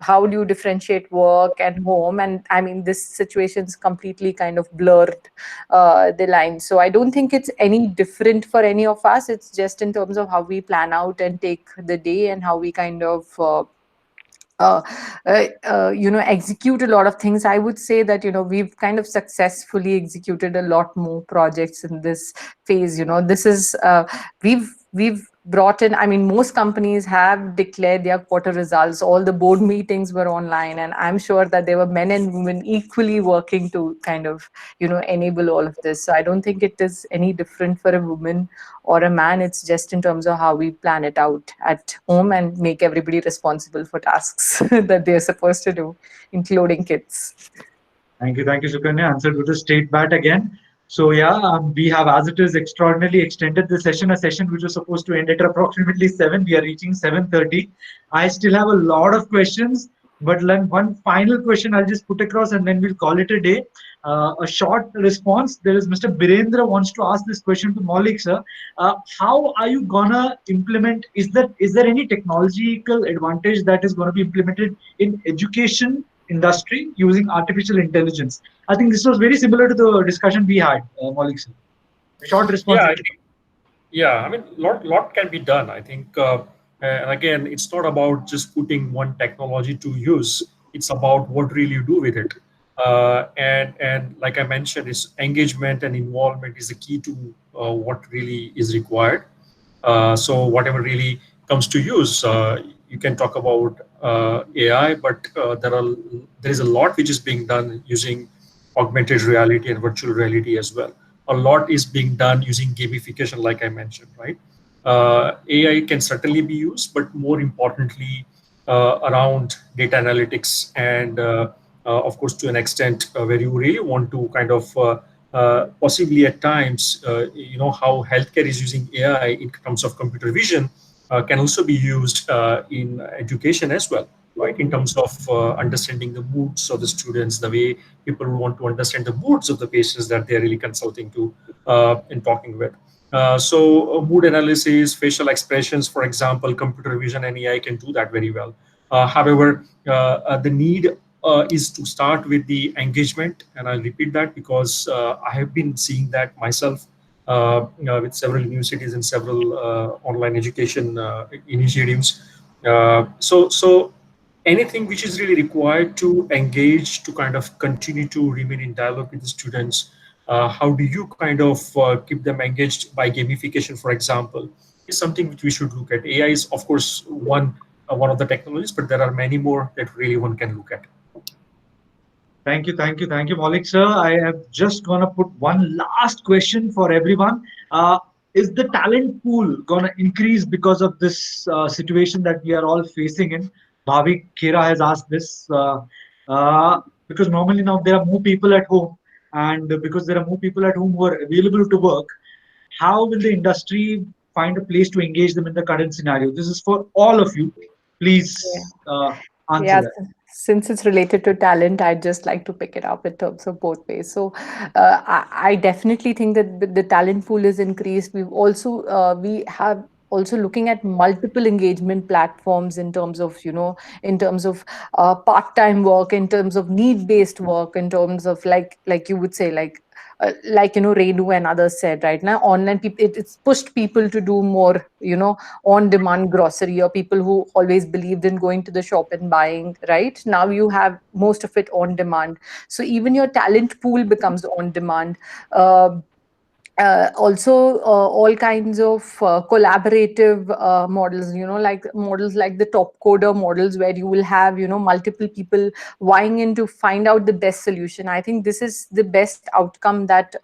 how do you differentiate work and home? And I mean, this situation's completely kind of blurred the lines. So I don't think it's any different for any of us. It's just in terms of how we plan out and take the day and how we kind of uh, execute a lot of things. I would say that we've kind of successfully executed a lot more projects in this phase. This is we've brought in, I mean, most companies have declared their quarter results. All the board meetings were online, and I'm sure that there were men and women equally working to kind of enable all of this. So I don't think it is any different for a woman or a man. It's just in terms of how we plan it out at home and make everybody responsible for tasks that they're supposed to do, including kids. Thank you, Sukanya. Answered with a straight bat again. So yeah, we have, as it is, extraordinarily extended the session. A session which was supposed to end at approximately 7. We are reaching 7:30. I still have a lot of questions, but then one final question I'll just put across, and then we'll call it a day. A short response. There is Mr. Birendra wants to ask this question to Maulik, sir. How are you gonna implement? Is there any technological advantage that is going to be implemented in education industry using artificial intelligence? I think this was very similar to the discussion we had, Maulik sir. Short response. Yeah, I think, yeah. I mean, lot can be done. I think, and again, it's not about just putting one technology to use. It's about what really you do with it. And like I mentioned, is engagement and involvement is the key to what really is required. So whatever really comes to use, you can talk about AI, but there is a lot which is being done using augmented reality and virtual reality as well. A lot is being done using gamification, like I mentioned, right? AI can certainly be used, but more importantly, around data analytics and, of course, to an extent where you really want to kind of possibly at times, how healthcare is using AI in terms of computer vision can also be used in education as well, right? In terms of understanding the moods of the students, the way people want to understand the moods of the patients that they're really consulting to and talking with. So mood analysis, facial expressions, for example, computer vision and AI can do that very well. However, the need is to start with the engagement, and I'll repeat that because I have been seeing that myself with several universities and several online education initiatives. So anything which is really required to engage, to kind of continue to remain in dialogue with the students. How do you kind of keep them engaged by gamification, for example, is something which we should look at. AI is, of course, one of the technologies, but there are many more that really one can look at. Thank you, Maulik sir. I am just gonna put one last question for everyone. Is the talent pool gonna increase because of this situation that we are all facing in? Bhavik Khera has asked this because normally now there are more people at home, and because there are more people at home who are available to work, how will the industry find a place to engage them in the current scenario? This is for all of you. Please answer Yeah, that. since it's related to talent, I'd just like to pick it up in terms of both ways. So, I definitely think that the talent pool is increased. We have also looking at multiple engagement platforms in terms of, in terms of part-time work, in terms of need-based work, in terms of like you would say Renu and others said right now, online people, it's pushed people to do more, on demand grocery, or people who always believed in going to the shop and buying. Right now you have most of it on demand, so even your talent pool becomes on demand. Also all kinds of collaborative models, like models like the top coder models, where you will have multiple people vying in to find out the best solution. I think this is the best outcome that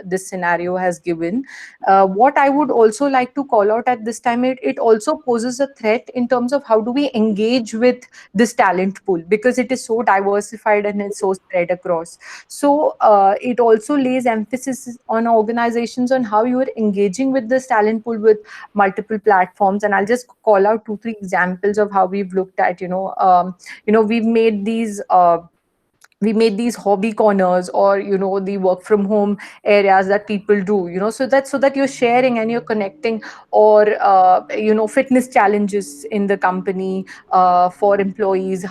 this scenario has given. What I would also like to call out at this time, it also poses a threat in terms of how do we engage with this talent pool, because it is so diversified and it's so spread across. So it also lays emphasis on organizations on how you are engaging with this talent pool with multiple platforms. And I'll just call out 2 3 examples of how we've looked at, we've made these hobby corners, or the work from home areas that people do, so that you're sharing and you're connecting, or fitness challenges in the company for employees,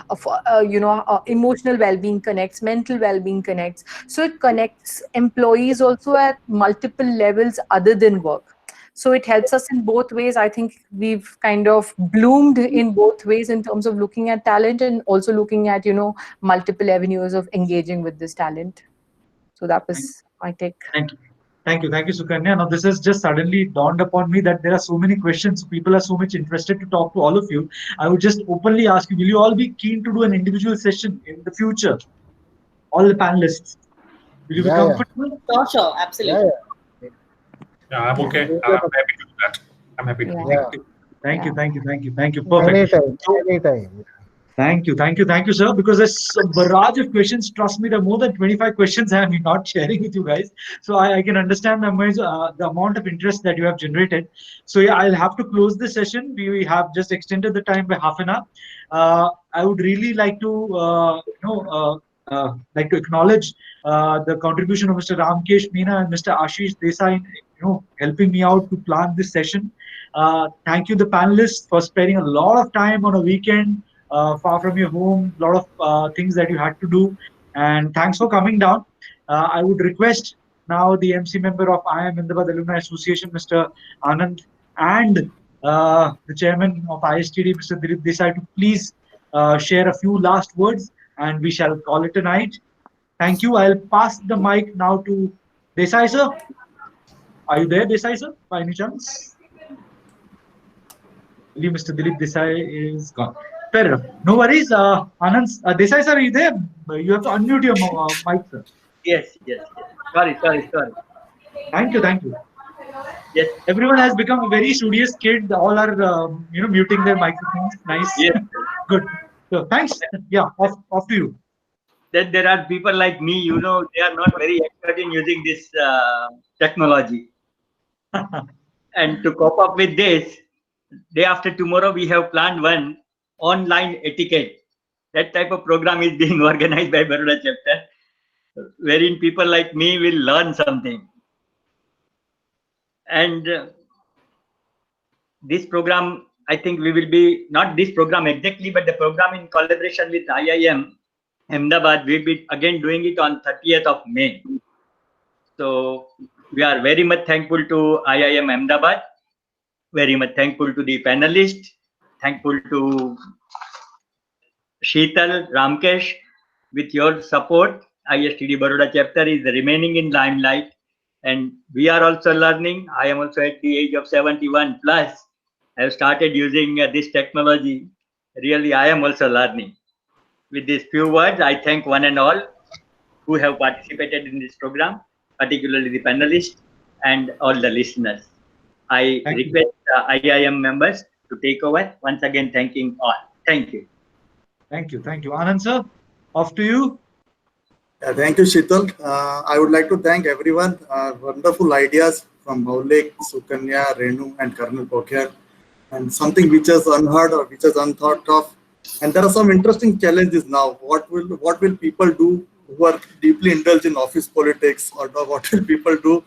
emotional well-being connects, mental well-being connects, so it connects employees also at multiple levels other than work. So it helps us in both ways. I think we've kind of bloomed in both ways in terms of looking at talent and also looking at multiple avenues of engaging with this talent. So that Thank, was my take. thank you. Thank you, Sukanya. Now, this has just suddenly dawned upon me that there are so many questions. People are so much interested to talk to all of you. I would just openly ask you, will you all be keen to do an individual session in the future? All the panelists. Will you be Yeah, yeah, comfortable? Sure, yeah, absolutely. yeah. Yeah, I'm Yeah. okay. I'm happy to do that. I'm happy to do Yeah. that. Thank you, Yeah. thank you, thank you, thank you. Perfect. Anytime, So, anytime. thank you, sir. Because there's a barrage of questions. Trust me, there are more than 25 questions I am not sharing with you guys. So I can understand the amount of interest that you have generated. So yeah, I'll have to close this session. We have just extended the time by half an hour. I would really like to, acknowledge the contribution of Mr. Ramkesh Meena and Mr. Ashish Desai, helping me out to plan this session. Thank you, the panelists, for spending a lot of time on a weekend far from your home, a lot of things that you had to do. And thanks for coming down. I would request now the MC member of IIM-Ahmedabad Alumni Association, Mr. Anand, and the chairman of ISTD, Mr. Dilip Desai, to please share a few last words, and we shall call it a night. Thank you. I'll pass the mic now to Desai sir. Are you there, Desai sir, by any chance? Mr. Dilip Desai is gone. Fair enough. No worries. Anand, Desai sir, are you there? You have to unmute your mic, sir. Yes. Sorry. Thank you, thank you. Yes, Everyone has become a very studious kid. All are, muting their microphones. Nice. yes. Good. So thanks. Yeah, off to you. Then there are people like me, they are not very expert in using this technology. And to cope up with this, day after tomorrow, we have planned one online etiquette. That type of program is being organized by Baroda chapter, wherein people like me will learn something. And this program, I think we will be, not this program exactly, but the program in collaboration with IIM Ahmedabad, we'll be again doing it on 30th of May. So we are very much thankful to IIM Ahmedabad, very much thankful to the panelists, thankful to Sheetal, Ramkesh. With your support, ISTD Baroda chapter is remaining in limelight, and we are also learning. I am also at the age of 71 plus. I have started using this technology. Really, I am also learning. With these few words, I thank one and all who have participated in this program, particularly the panelists and all the listeners. I Thank you. request IIM members to take over. Once again, thanking all. Thank you. Thank you. Thank you. Anand sir, off to you. Thank you, Sheetal. I would like to thank everyone. Wonderful ideas from Maulik, Sukanya, Renu, and Colonel Pokhriyal. and something which is unheard or which is unthought of. And there are some interesting challenges now. What will people do who are deeply indulged in office politics, or what will people do?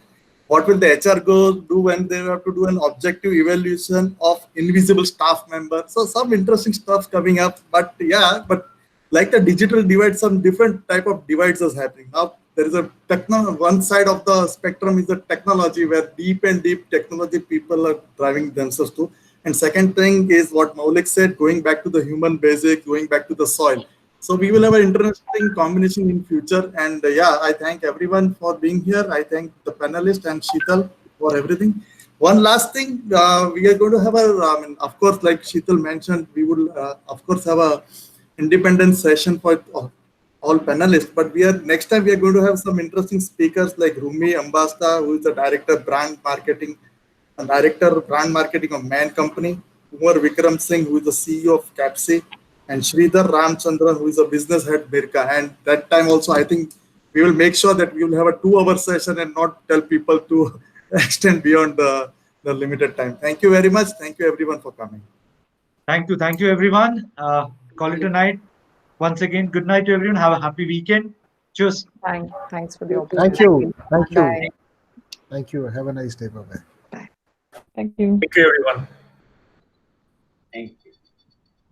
What will the HR do when they have to do an objective evaluation of invisible staff members? So some interesting stuff coming up. But yeah, but like the digital divide, some different type of divides is happening now. There is a one side of the spectrum is the technology, where deep and deep technology people are driving themselves to. And second thing is what Maulik said, going back to the human basic, going back to the soil. So we will have an interesting combination in future. And yeah, I thank everyone for being here. I thank the panelists and Sheetal for everything. One last thing, we are going to have of course, like Sheetal mentioned, we will of course have a independent session for all panelists. But next time we are going to have some interesting speakers like Rumi Ambasta, who is the director brand marketing of Man Company, Umar Vikram Singh, who is the CEO of Capsi, and Sridhar Ramachandran, who is a business head Birka. And that time also, I think we will make sure that we will have a 2-hour session and not tell people to extend beyond the limited time. Thank you very much. Thank you everyone for coming. Thank you everyone. Call it a night. Once again, good night to everyone. Have a happy weekend. Cheers. Thanks for the Thank opportunity. you. Thank you. Bye. Thank you. Have a nice day. Bye-bye. Thank you. Thank you, everyone. Thank you.